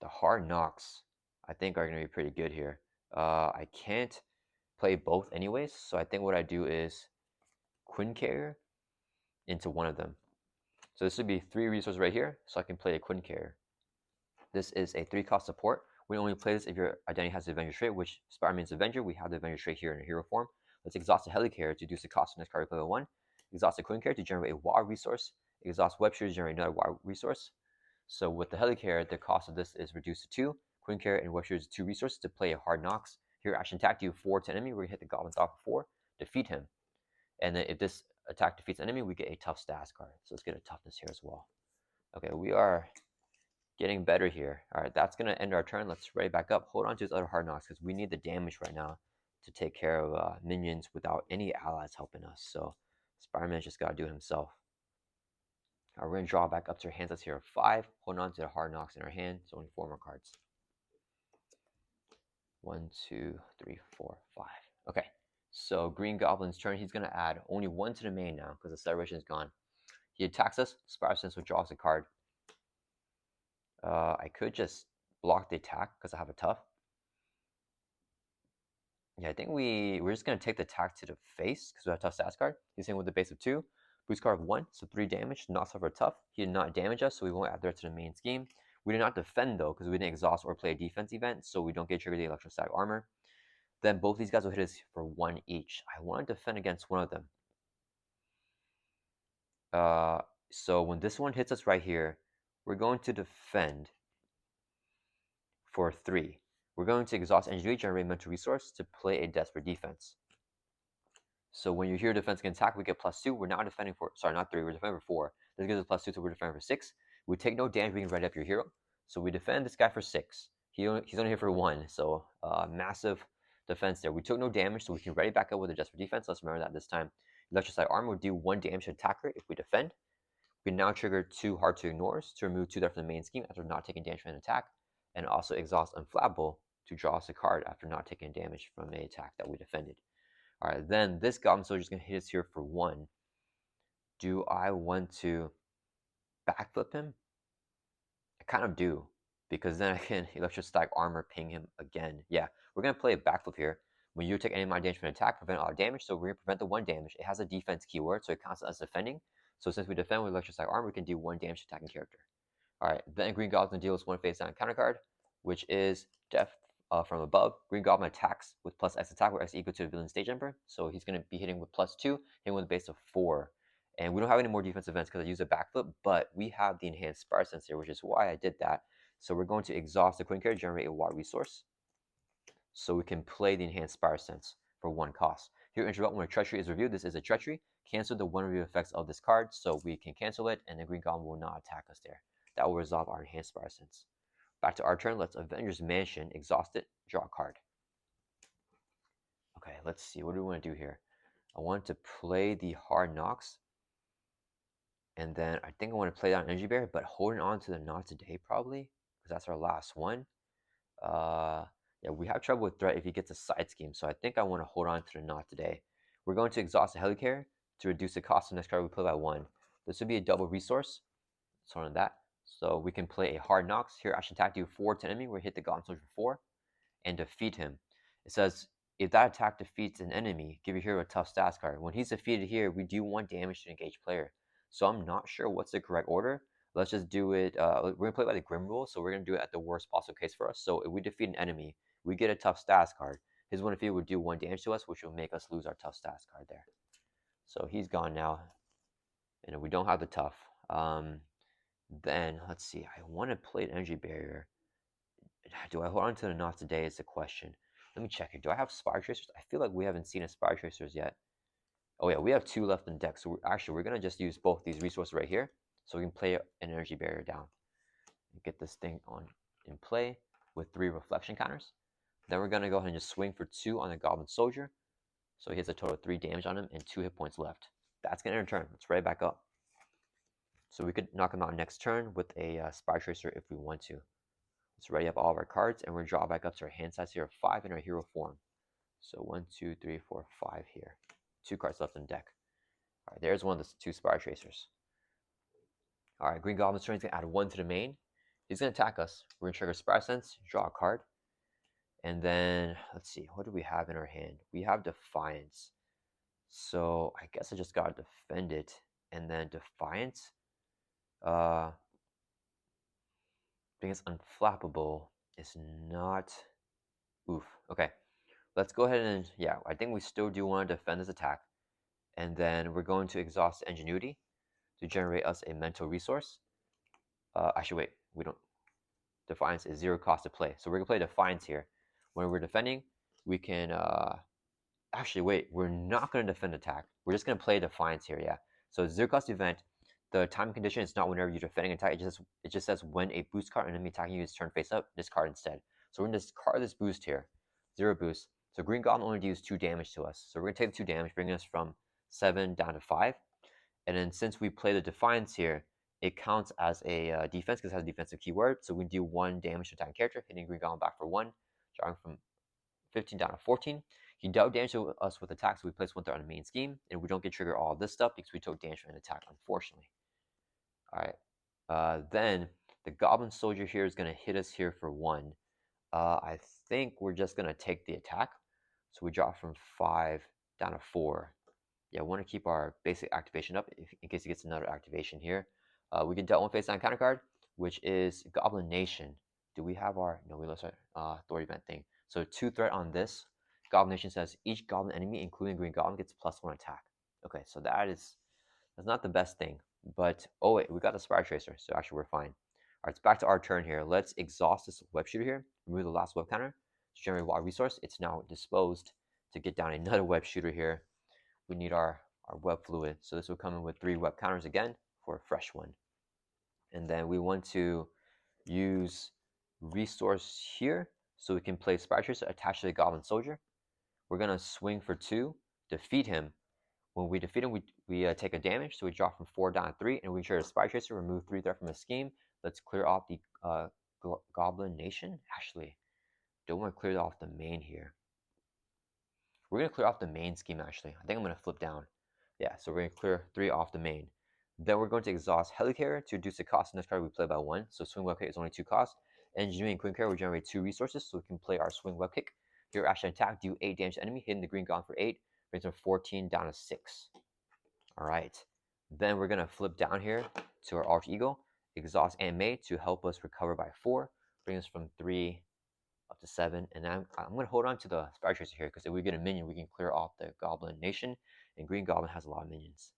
The Hard Knocks, I think, are going to be pretty good here. I can't play both anyways, so I think what I do is Quinn Carrier into one of them. So this would be 3 resources right here, so I can play a Quinn Carrier. This is a 3-cost support. We only play this if your identity has the Avenger trait, which Spider-Man's Avenger. We have the Avenger trait here in a hero form. Let's exhaust the Helicarrier to reduce the cost of next card we play with 1. Exhaust the Quinn Carrier to generate a wild resource. Exhaust Web Shooter to generate another wild resource. So with the Helicarrier, the cost of this is reduced to 2. Quinn Carrier and Web Shooter is 2 resources to play a Hard Knocks. Here, action attack, do 4 to enemy. We're going to hit the Goblin Thrall for 4, defeat him. And then if this attack defeats enemy, we get a Tough Stats card. So let's get a Toughness here as well. Okay, we are getting better here. All right, that's going to end our turn. Let's ready back up. Hold on to his other Hard Knocks because we need the damage right now to take care of minions without any allies helping us. So Spider-Man's just got to do it himself. All right, we're going to draw back up to our hands. Let's here 5. Hold on to the Hard Knocks in our hand. It's only 4 more cards. 1, 2, 3, 4, 5. Okay, so Green Goblin's turn. He's going to add only 1 to the main now because the celebration is gone. He attacks us. Spiral Sense withdraws a card. I could just block the attack because I have a tough. Yeah, I think we're just going to take the attack to the face because we have a tough stats card. He's in with the base of 2. Boost card of 1, so 3 damage. Knocks off our tough. He did not damage us, so we won't add that to the main scheme. We did not defend, though, because we didn't exhaust or play a defense event, so we don't get triggered the electrostatic armor. Then both these guys will hit us for 1 each. I want to defend against one of them. So when this one hits us right here, we're going to defend for 3. We're going to exhaust energy, generate mental resource to play a desperate defense. So when you hear defense against attack, we get +2. We're now defending for, sorry, not 3, we're defending for 4. This gives us +2, so we're defending for 6. We take no damage, we can ready up your hero. So we defend this guy for 6. He's only here for 1, so massive defense there. We took no damage, so we can ready back up with a desperate defense. Let's remember that this time. Electrocide Armor will do 1 damage to attacker if we defend. We can now trigger 2 hard to ignores to remove 2 there from the main scheme after not taking damage from an attack, and also exhaust Unflappable to draw us a card after not taking damage from an attack that we defended. Alright, then this Goblin Soldier is going to hit us here for 1. Do I want to backflip him? I kind of do, because then I can electrostatic armor ping him again. Yeah, we're gonna play a backflip here. When you take any of my damage from an attack, prevent all damage. So we're gonna prevent the 1 damage. It has a defense keyword, so it counts as defending. So since we defend with electrostatic armor, we can do 1 damage to attacking character. All right, then Green Goblin deals 1 face down counter card, which is Death from above. Green Goblin attacks with plus X attack, where X equal to the villain stage jumper. So he's going to be hitting with +2, hitting with a base of 4. And we don't have any more defense events because I use a backflip, but we have the enhanced Spire Sense here, which is why I did that. So we're going to exhaust the Queen card, generate a water resource, so we can play the enhanced Spire Sense for 1 cost. Here, interrupt when a treachery is reviewed. This is a treachery. Cancel the 1 review effects of this card, so we can cancel it, and the Green Goblin will not attack us there. That will resolve our enhanced Spire Sense. Back to our turn. Let's Avengers Mansion, exhaust it, draw a card. Okay, let's see. What do we want to do here? I want to play the Hard Knocks, and then I think I want to play down Energy Bear, but holding on to the Not Today probably, because that's our last one. Yeah, we have trouble with Threat if he gets a side scheme, so I think I want to hold on to the Not Today. We're going to exhaust the Helicarrier to reduce the cost of the next card we play by 1. This would be a double resource, so on that. So we can play a Hard Knocks. Here, action attack, do 4 to enemy, where hit the Goblin Soldier for 4, and defeat him. It says, if that attack defeats an enemy, give your hero a tough stats card. When he's defeated here, we do 1 damage to engage player. So I'm not sure what's the correct order. Let's just do it. We're going to play by the Grim rule, so we're going to do it at the worst possible case for us. So if we defeat an enemy, we get a tough stats card. His one defeat would do 1 damage to us, which will make us lose our tough stats card there. So he's gone now, and we don't have the tough. Then, let's see. I want to play an Energy Barrier. Do I hold on to the Not Today is the question. Let me check here. Do I have Spire Tracers? I feel like we haven't seen a Spire Tracers yet. Oh yeah, we have 2 left in deck. So we're going to just use both these resources right here. So we can play an Energy Barrier down. And get this thing on in play with 3 reflection counters. Then we're going to go ahead and just swing for 2 on the Goblin Soldier. So he has a total of 3 damage on him and 2 hit points left. That's going to end turn. Let's right back up. So we could knock him out next turn with a Spire Tracer if we want to. Let's ready up all of our cards, and we're going to draw back up to our hand size here of 5 in our hero form. So 1, 2, 3, 4, 5 here. 2 cards left in deck. All right, there's one of the 2 Spire Tracers. All right, Green Goblin's turn is going to add 1 to the main. He's going to attack us. We're going to trigger Spire Sense, draw a card. And then, let's see, what do we have in our hand? We have Defiance. So I guess I just got to defend it. And then Defiance. Being it's unflappable is not. Oof. Okay. Let's go ahead and, yeah, I think we still do want to defend this attack. And then we're going to exhaust Ingenuity to generate us a mental resource. Actually, wait, we don't. Defiance is 0 cost to play. So we're going to play Defiance here. When we're defending, we can. Actually, wait, we're not going to defend attack. We're just going to play Defiance here, yeah. So 0 cost event. The time condition is not whenever you're defending an attack. It just says when a boost card enemy attacking you is turned face up, discard instead. So we're going to discard this boost here. 0 boost. So Green Goblin only deals 2 damage to us. So we're going to take the 2 damage, bringing us from 7 down to 5. And then since we play the Defiance here, it counts as a defense because it has a defensive keyword. So we do 1 damage to attacking character, hitting Green Goblin back for 1, drawing from 15 down to 14. He dealt damage to us with attacks, so we place 1 threat on the main scheme. And we don't get trigger all this stuff because we took damage from an attack, unfortunately. Alright, then the Goblin Soldier here is going to hit us here for 1. I think we're just going to take the attack. So we drop from 5 down to 4. Yeah, we want to keep our basic activation up in case he gets another activation here. We can dealt 1 face down counter card, which is Goblin Nation. Do we have our... No, we lost our authority event thing. So 2 threat on this. Goblin Nation says each Goblin enemy, including Green Goblin, gets +1 attack. Okay, so that's not the best thing. But, oh wait, we got the Spire Tracer, so actually we're fine. Alright, it's back to our turn here. Let's exhaust this web shooter here. Remove the last web counter to generate water resource. It's now disposed to get down another web shooter here. We need our web fluid. So this will come in with 3 web counters again for a fresh one. And then we want to use resource here so we can play Spire Tracer attached to the Goblin Soldier. We're going to swing for 2, defeat him. When we defeat him, we take a damage, so we drop from 4 down to 3, and we trigger a Spire Tracer, remove 3 threat from the scheme. Let's clear off the Goblin Nation. Actually, don't want to clear off the main here. We're going to clear off the main scheme, actually. I think I'm going to flip down. Yeah, so we're going to clear 3 off the main. Then we're going to exhaust Helicarrier to reduce the cost of next card we play by 1. So Swing Web Kick is only 2 costs. Engineering and Quick Carrier will generate 2 resources, so we can play our Swing Web Kick. Here, action attack, do 8 damage to enemy, hitting the green goblin for 8, brings from 14 down to 6. Alright. Then we're going to flip down here to our Alter Ego, exhaust Anime to help us recover by 4, bring us from 3 up to 7. And I'm going to hold on to the Spider Tracer here, because if we get a minion, we can clear off the Goblin Nation, and Green Goblin has a lot of minions.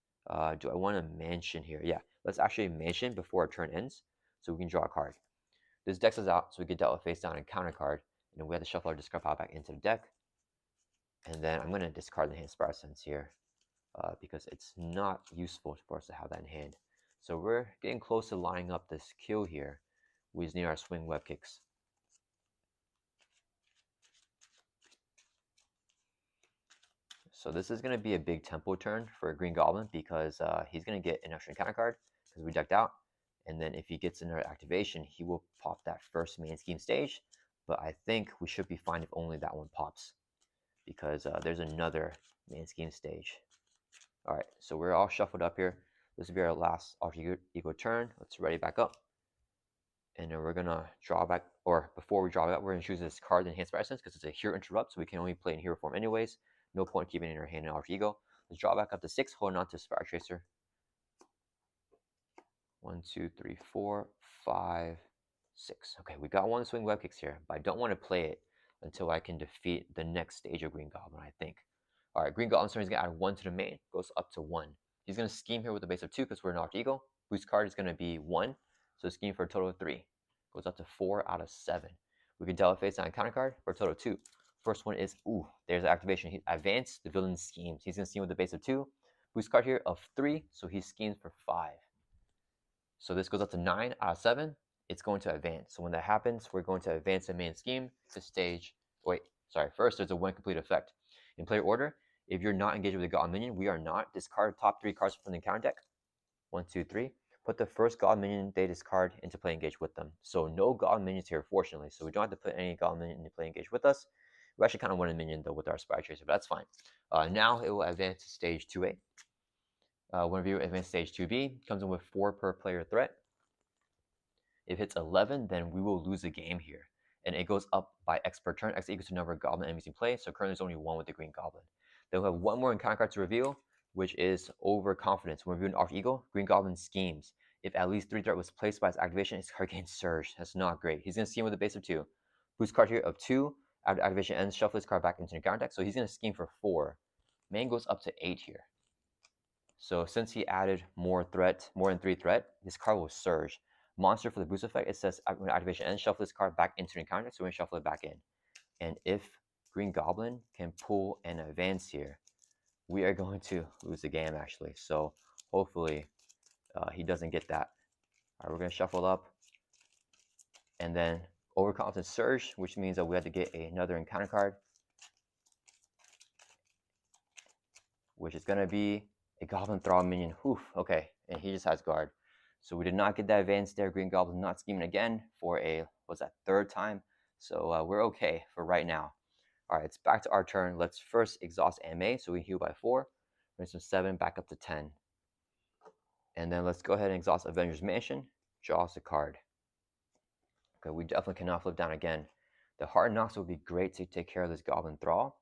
Do I want to mansion here? Yeah, let's actually mansion before our turn ends, so we can draw a card. This deck is out, so we get dealt with face down and counter card, and then we have to shuffle our discard pile back into the deck. And then I'm going to discard the hand Spider Sense here, because it's not useful for us to have that in hand. So we're getting close to lining up this kill here. We just need our Swing Web Kicks. So this is going to be a big tempo turn for Green Goblin, because he's going to get an extra encounter card because we decked out. And then if he gets another activation, he will pop that first main scheme stage. But I think we should be fine if only that one pops, because there's another main scheme stage. All right, so we're all shuffled up here. This will be our last Alter Ego turn. Let's ready back up. And then we're going to draw back, or before we draw back, we're going to choose this card, Enhanced Spider Sense, because it's a Hero Interrupt, so we can only play in Hero form anyways. No point keeping it in our hand in Alter Ego. Let's draw back up to 6, holding on to Spider Tracer. 1, 2, 3, 4, 5, 6. Okay, we got one Swing Web Kicks here, but I don't want to play it until I can defeat the next stage of Green Goblin, I think. All right, Green Goblin is going to add 1 to the main, goes up to 1. He's going to scheme here with a base of 2 because we're an Alter Ego. Boost card is going to be 1, so scheme for a total of 3. Goes up to 4 out of 7. We can deal with face down counter card for a total of 2. First one is, there's an activation. He advanced the villain schemes. He's going to scheme with a base of 2. Boost card here of 3, so he schemes for 5. So this goes up to 9 out of 7. It's going to advance. So when that happens, we're going to advance the main scheme to stage. First, there's a when complete effect. In player order, if you're not engaged with a Goblin Minion, we are not. Discard top 3 cards from the encounter deck. 1, 2, 3. Put the first Goblin Minion they discard into play engaged with them. So no Goblin Minions here, fortunately. So we don't have to put any Goblin Minion into play engaged with us. We actually kind of want a Minion, though, with our Spider Tracer, but that's fine. Now it will advance to stage 2A. Whenever you advance stage 2B, comes in with 4 per player threat. If it's 11, then we will lose the game here. And it goes up by X per turn. X equals the number of Goblin enemies in play. So currently there's only 1 with the Green Goblin. Then we'll have 1 more encounter card to reveal, which is Overconfidence. When reviewing Alter Ego, Green Goblin schemes. If at least 3 threat was placed by his activation, his card gains Surge. That's not great. He's going to scheme with a base of 2. Boost card here of 2. After activation ends, shuffle his card back into the encounter deck. So he's going to scheme for 4. Main goes up to 8 here. So since he added more than 3 threat, this card will Surge. Monster for the boost effect, it says when activation ends, shuffle this card back into the encounter, so we're going to shuffle it back in. And if Green Goblin can pull an advance here, we are going to lose the game, actually. So hopefully he doesn't get that. All right, we're going to shuffle up. And then Overconfident Surge, which means that we have to get another encounter card, which is going to be a Goblin Thrall Minion. Okay, and he just has guard. So we did not get that advance there. Green Goblin not scheming again for third time. So we're okay for right now. All right, it's back to our turn. Let's first exhaust Anime so we heal by 4. Bring some 7 back up to 10. And then let's go ahead and exhaust Avengers Mansion. Draw us a card. Okay, we definitely cannot flip down again. The Hard Knocks would be great to take care of this Goblin Thrall.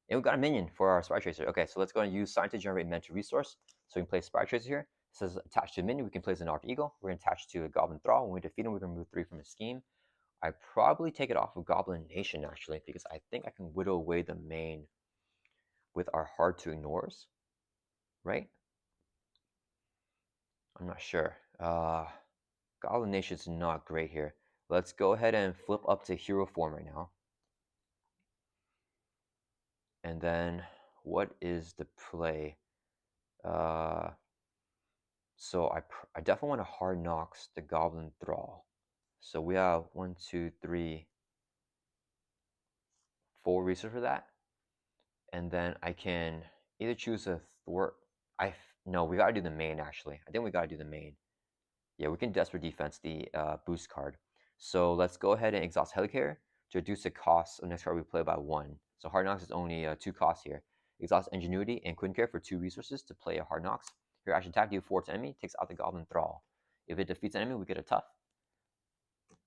And we got a minion for our Spider Tracer. Okay, so let's go and use Sign to generate mental resource. So we can place Spider Tracer here. It says attached to a minion, we can place an Alter Ego. We're going to attach to a Goblin Thrall. When we defeat him, we're going to remove 3 from his scheme. I probably take it off of Goblin Nation, actually, because I think I can whittle away the main with our hard to ignores, right? I'm not sure. Goblin Nation is not great here. Let's go ahead and flip up to hero form right now. And then what is the play? So I definitely want to Hard Knocks the Goblin Thrall. So we have 1, 2, 3, 4 resources for that. And then I can either choose a thwart. No, we gotta do the main, actually. I think we gotta do the main. Yeah, we can Desperate Defense the boost card. So let's go ahead and exhaust Helicarrier to reduce the cost of the next card we play by 1. So Hard Knocks is only 2 costs here. Exhaust Ingenuity and Quick Care for 2 resources to play a Hard Knocks. Your action attack, deal 4 to enemy, takes out the Goblin Thrall. If it defeats an enemy, we get a tough.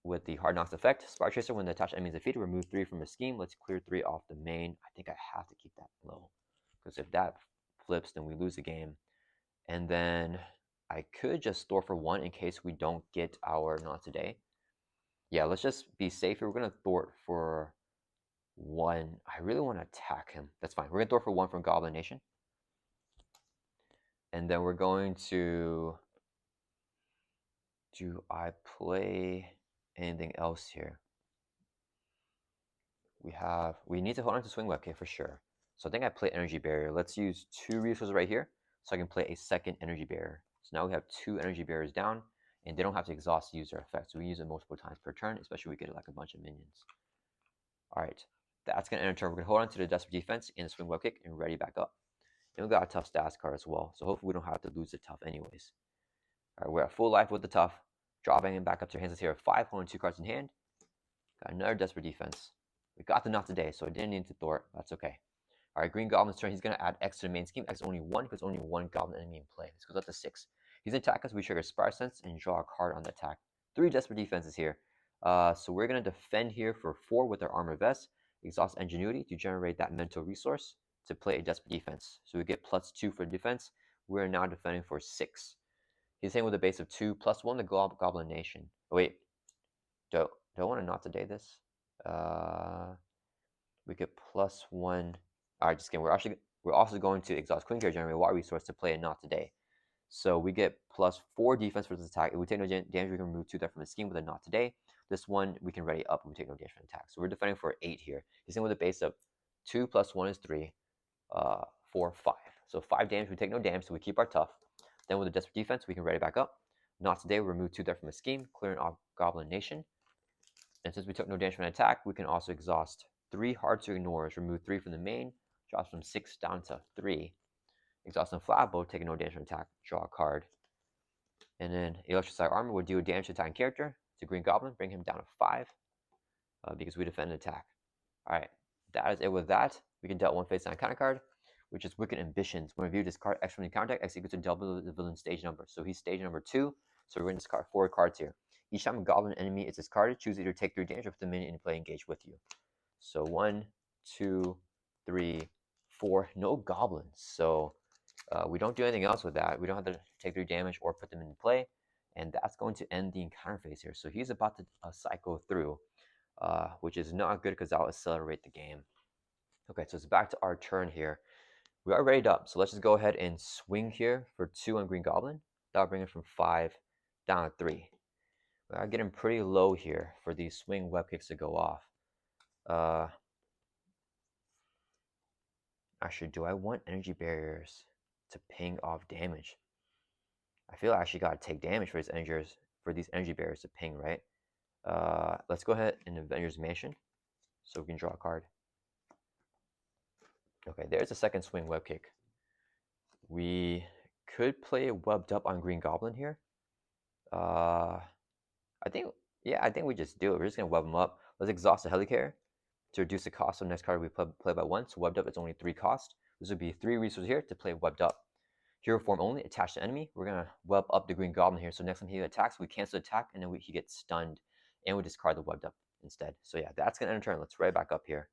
With the Hard Knocks effect, Spire Tracer, when the attached enemy is defeated, remove 3 from the scheme. Let's clear 3 off the main. I think I have to keep that low, because if that flips, then we lose the game. And then I could just store for 1 in case we don't get our Not Today. Yeah, let's just be safe here. We're going to thwart for 1. I really want to attack him. That's fine. We're going to thwart for 1 from Goblin Nation. And then we're going to... Do I play anything else here? We need to hold on to Swing Webkit for sure. So I think I play Energy Barrier. Let's use 2 resources right here so I can play a second Energy Barrier. So now we have 2 Energy Barriers down, and they don't have to exhaust to use their effect. So we use it multiple times per turn, especially if we get like a bunch of minions. Alright, that's going to end our turn. We're going to hold on to the Desperate Defense and the Swing Web Kick and ready back up. And we got a Tough stats card as well, so hopefully we don't have to lose the Tough anyways. Alright, we're at full life with the Tough. Dropping him back up to your hands here. 5, holding 2 cards in hand. Got another Desperate Defense. We got the Not Today, so I didn't need to thwart. That's okay. Alright, Green Goblin's turn. He's going to add X to the main scheme. X only 1 because only 1 Goblin enemy in play. This goes up to 6. He's going to attack us. We trigger Spire Sense and draw a card on the attack. 3 Desperate Defenses here. So we're going to defend here for 4 with our Armor Vest. Exhaust Ingenuity to generate that mental resource to play a Desperate Defense. So we get +2 for defense. We're now defending for 6. He's hitting with a base of 2 +1 the Goblin Nation. Oh, wait. Do I want to Not Today this? We get +1. Alright, just kidding. We're also going to exhaust Queen Care, generate a water resource to play a Not Today. So we get +4 defense for this attack. If we take no damage, we can remove 2 there from the scheme with a Not Today. This one we can ready up if we take no damage from attack. So we're defending for 8 here. He's in with a base of 2 +1 is 3, 4, 5. So 5 damage. We take no damage, so we keep our Tough. Then with a Desperate Defense, we can ready back up. Not Today, we remove 2 there from the scheme, clearing off Goblin Nation. And since we took no damage from an attack, we can also exhaust 3 hard to ignores, remove 3 from the main, drops from 6 down to 3. Exhaust and Flatbow, taking no damage from attack, draw a card. And then Electricide Armor will deal damage to attacking character to Green Goblin, bring him down to 5 because we defend an attack. Alright, that is it with that. We can deal 1 face down counter card, which is Wicked Ambitions. When we view this card extra from the counter deck, X equals to double the villain's stage number. So he's stage number 2, so we're going to discard 4 cards here. Each time a Goblin enemy is discarded, choose either take 3 damage or put the minion in play engage with you. So 1, 2, 3, 4. No Goblins. So we don't do anything else with that. We don't have to take 3 damage or put them in play. And that's going to end the encounter phase here. So he's about to cycle through, which is not good because that'll accelerate the game. Okay, so it's back to our turn here. We are ready up. So let's just go ahead and swing here for 2 on Green Goblin. That'll bring us from 5 down to 3. We are getting pretty low here for these swing web kicks to go off. Actually, do I want energy barriers to ping off damage? I feel I actually gotta take damage for these energy barriers to ping, right? Let's go ahead and Avengers Mansion so we can draw a card. Okay, there's a second swing web kick. We could play webbed up on Green Goblin here. I think we just do it. We're just gonna web them up. Let's exhaust the Helicarrier to reduce the cost of the next card we play by 1. So webbed up, it's only 3 cost. This would be 3 resources here to play webbed up. Hero form only, attached to enemy. We're gonna web up the Green Goblin here. So next time he attacks, we cancel the attack, and then he gets stunned, and we discard the webbed up instead. So yeah, that's gonna end a turn. Let's right back up here.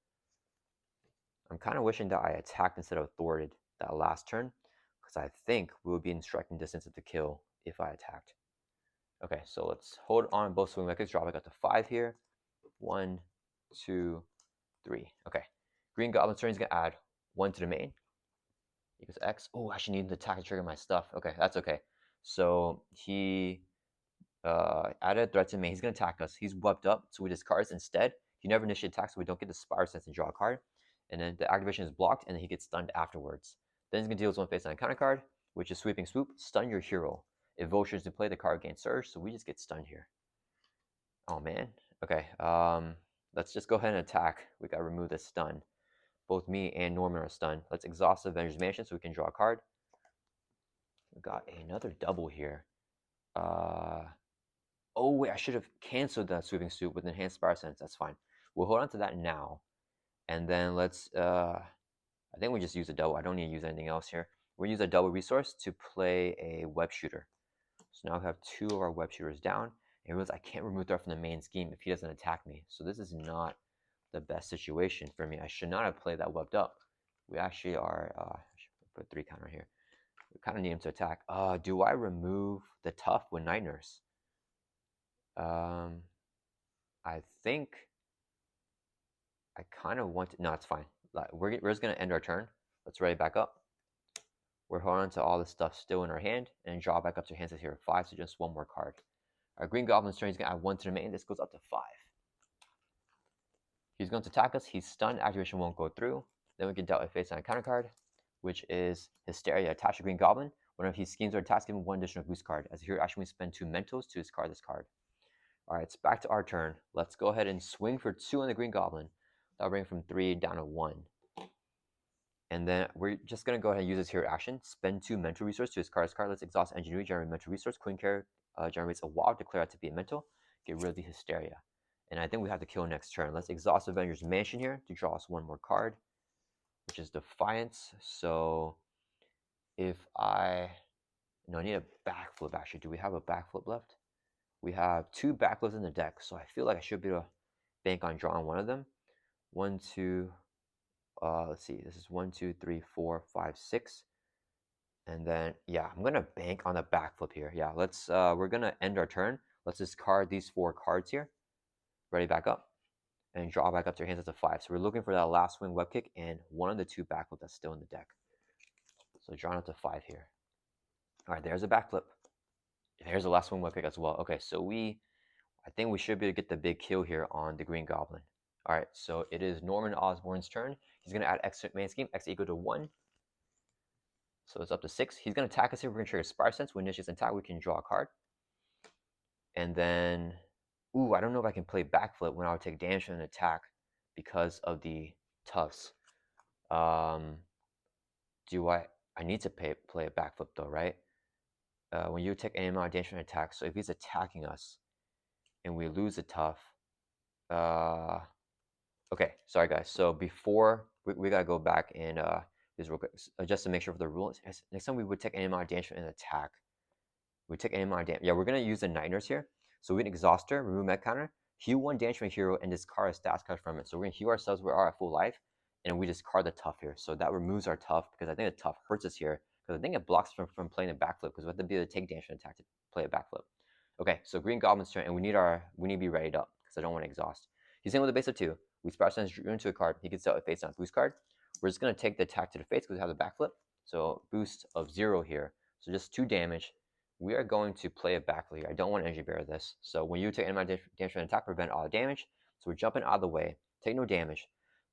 I'm kind of wishing that I attacked instead of thwarted that last turn, because I think we would be in striking distance of the kill if I attacked. Okay, so let's hold on both swing methods. Drop it up to 5 here. 1, 2, 3. Okay. Green Goblin's turn is going to add 1 to the main. Equals X. Oh, I actually need the attack to trigger my stuff. Okay, that's okay. So he added a threat to the main. He's going to attack us. He's webbed up, so we discard instead. He never initiates attack, so we don't get the Spire Sense and draw a card. And then the activation is blocked, and then he gets stunned afterwards. Then he's going to deal his 1 face down counter card, which is Sweeping Swoop. Stun your hero. If Vulture's to play, the card gains Surge, so we just get stunned here. Oh, man. Okay, let's just go ahead and attack. We got to remove this stun. Both me and Norman are stunned. Let's exhaust the Avengers Mansion so we can draw a card. We got another double here. Oh, wait, I should have canceled that Sweeping Swoop with Enhanced Spire Sense. That's fine. We'll hold on to that now. And then let's, I think we just use a double. I don't need to use anything else here. We're going to use a double resource to play a web shooter. So now we have 2 of our web shooters down. And realize I can't remove threat from the main scheme if he doesn't attack me. So this is not the best situation for me. I should not have played that webbed up. We actually are, I should put 3 counter here. We kind of need him to attack. Do I remove the tough with Night Nurse? I think I kind of want to, no, it's fine. We're just going to end our turn. Let's ready back up. We're holding on to all the stuff still in our hand and draw back up to your hands here 5, so just 1 more card. Our Green Goblin's turn, he's going to add 1 to the main. This goes up to 5. He's going to attack us. He's stunned. Activation won't go through. Then we can dealt with face on a counter card, which is Hysteria. Attach a Green Goblin. Whenever he schemes or attacks, give him 1 additional boost card. As a hero, actually, we spend 2 mentals to discard this card. All right, it's back to our turn. Let's go ahead and swing for 2 on the Green Goblin. That'll bring from 3 down to 1. And then we're just going to go ahead and use this hero action. Spend 2 mental resources to discard this card. Let's exhaust Engineering, generate mental resource. Queen Care generates a wild, declare it to be a mental. Get rid of the Hysteria. And I think we have to kill next turn. Let's exhaust Avenger's Mansion here to draw us 1 more card, which is Defiance. So if I need a backflip actually. Do we have a backflip left? We have 2 backflips in the deck, so I feel like I should be able to bank on drawing 1 of them. 1, 2, let's see, this is 1, 2, 3, 4, 5, 6. And then, yeah, I'm going to bank on the backflip here. Yeah, we're going to end our turn. Let's discard these 4 cards here. Ready back up. And draw back up to your hands as a 5. So we're looking for that last swing web kick and 1 of the 2 backflip that's still in the deck. So drawing up to 5 here. All right, there's a backflip. There's the last swing web kick as well. Okay, so I think we should be able to get the big kill here on the Green Goblin. All right, so it is Norman Osborn's turn. He's going to add X main scheme, X equal to 1. So it's up to 6. He's going to attack us here. We're going to trigger Spire Sense. When initiates an attack, we can draw a card. And then, ooh, I don't know if I can play backflip when I would take damage from an attack because of the tufts. Do I need to play a backflip though, right? When you take any amount of damage from an attack, so if he's attacking us and we lose a tough, okay, sorry guys. So before we gotta go back and this real quick, just to make sure for the rules. Next time we would take any amount of damage from an attack, we take any amount of damage. Yeah, we're gonna use the Night Nurse here. So we can exhaust her, remove med counter, heal 1 damage from a hero, and discard a stats card from it. So we're gonna heal ourselves. We are at full life, and we discard the tough here. So that removes our tough because I think the tough hurts us here because I think it blocks from playing a backflip because we have to be able to take damage from attack to play a backflip. Okay, so Green Goblin's turn, and we need to be readied up because I don't want to exhaust. He's in with a base of 2. We Spire Sense into a card. He gets out a face on boost card. We're just gonna take the attack to the face because we have the backflip. So boost of 0 here. So just 2 damage. We are going to play a backflip here. I don't want to energy bear this. So when you take any amount of damage from an attack, prevent all the damage. So we're jumping out of the way. Take no damage.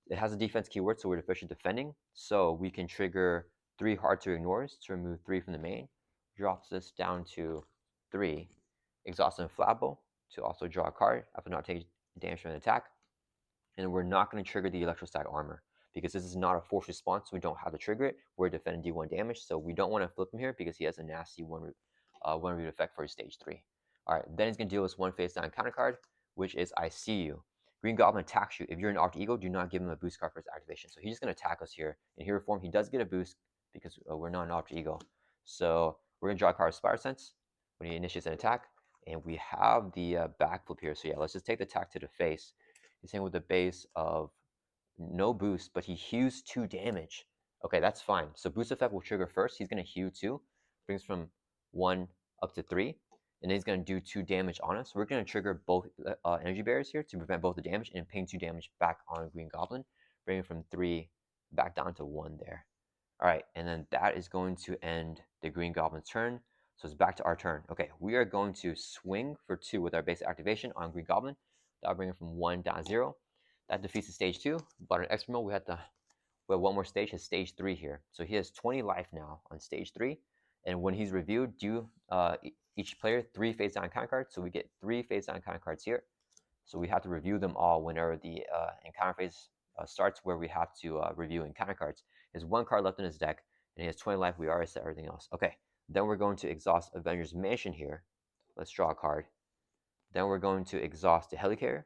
It has a defense keyword, so we're deficient defending. So we can trigger 3 hard to ignores to remove 3 from the main. Drops this down to 3. Exhaust and Flabble to also draw a card after not taking damage from an attack. And we're not going to trigger the Electrostatic Armor because this is not a force response, so we don't have to trigger it. We're defending D1 damage, so we don't want to flip him here because he has a nasty one root effect for his stage 3. All right, then he's going to deal with 1 face down counter card, which is I See You. Green Goblin attacks you. If you're an Alter Ego, do not give him a boost card for his activation. So he's just going to attack us here. In hero form, he does get a boost because we're not an Alter Ego. So we're going to draw a card of Spire Sense when he initiates an attack. And we have the backflip here. So yeah, let's just take the attack to the face. He's hitting with the base of no boost, but he hews 2 damage. Okay, that's fine. So boost effect will trigger first. He's going to hew 2. Brings from 1 up to 3. And then he's going to do 2 damage on us. We're going to trigger both energy barriers here to prevent both the damage and ping 2 damage back on Green Goblin. Bringing from 3 back down to 1 there. All right, and then that is going to end the Green Goblin's turn. So it's back to our turn. Okay, we are going to swing for 2 with our basic activation on Green Goblin. That'll bring it from 1 down to 0. That defeats the stage 2. But on Expert mode, we have 1 more stage, his stage 3 here. So he has 20 life now on stage 3. And when he's reviewed, each player 3 face down counter cards. So we get 3 face down counter cards here. So we have to review them all whenever the encounter phase starts, where we have to review encounter cards. He has 1 card left in his deck, and he has 20 life. We already set everything else. Okay, then we're going to exhaust Avenger's Mansion here. Let's draw a card. Then we're going to exhaust the Helicarrier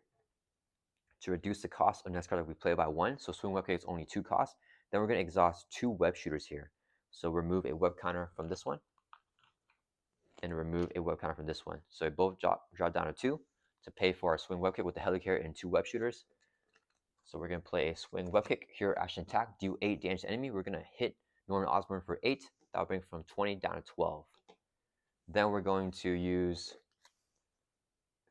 to reduce the cost of next card that we play by 1. So swing web kick is only 2 costs. Then we're going to exhaust 2 web shooters here. So remove a web counter from this one, and remove a web counter from this one. So both drop down to 2 to pay for our swing web kick with the helicarrier and 2 web shooters. So we're going to play a swing web kick, hero action attack, do 8 damage to enemy. We're going to hit Norman Osborn for 8. That'll bring from 20 down to 12. Then we're going to use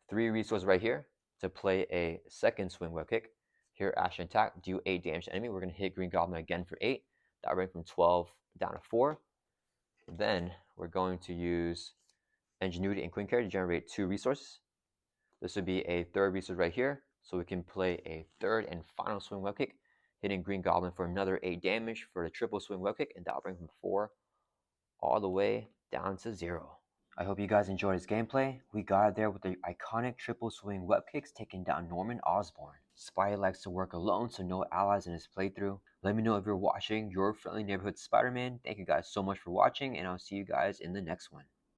3 resources right here to play a second swing web kick, hero action attack, do 8 damage to enemy. We're going to hit Green Goblin again for 8. That'll bring from 12 down to 4. Then we're going to use Ingenuity and Queen Carry to generate 2 resources. This would be a third resource right here, so we can play a third and final swing web kick, hitting Green Goblin for another 8 damage for the triple swing web kick, and that'll bring from 4 all the way down to 0. I hope you guys enjoyed this gameplay. We got it there with the iconic triple swing web kicks, taking down Norman Osborn. Spidey likes to work alone, so no allies in his playthrough. Let me know if you're watching your friendly neighborhood Spider-Man. Thank you guys so much for watching, and I'll see you guys in the next one.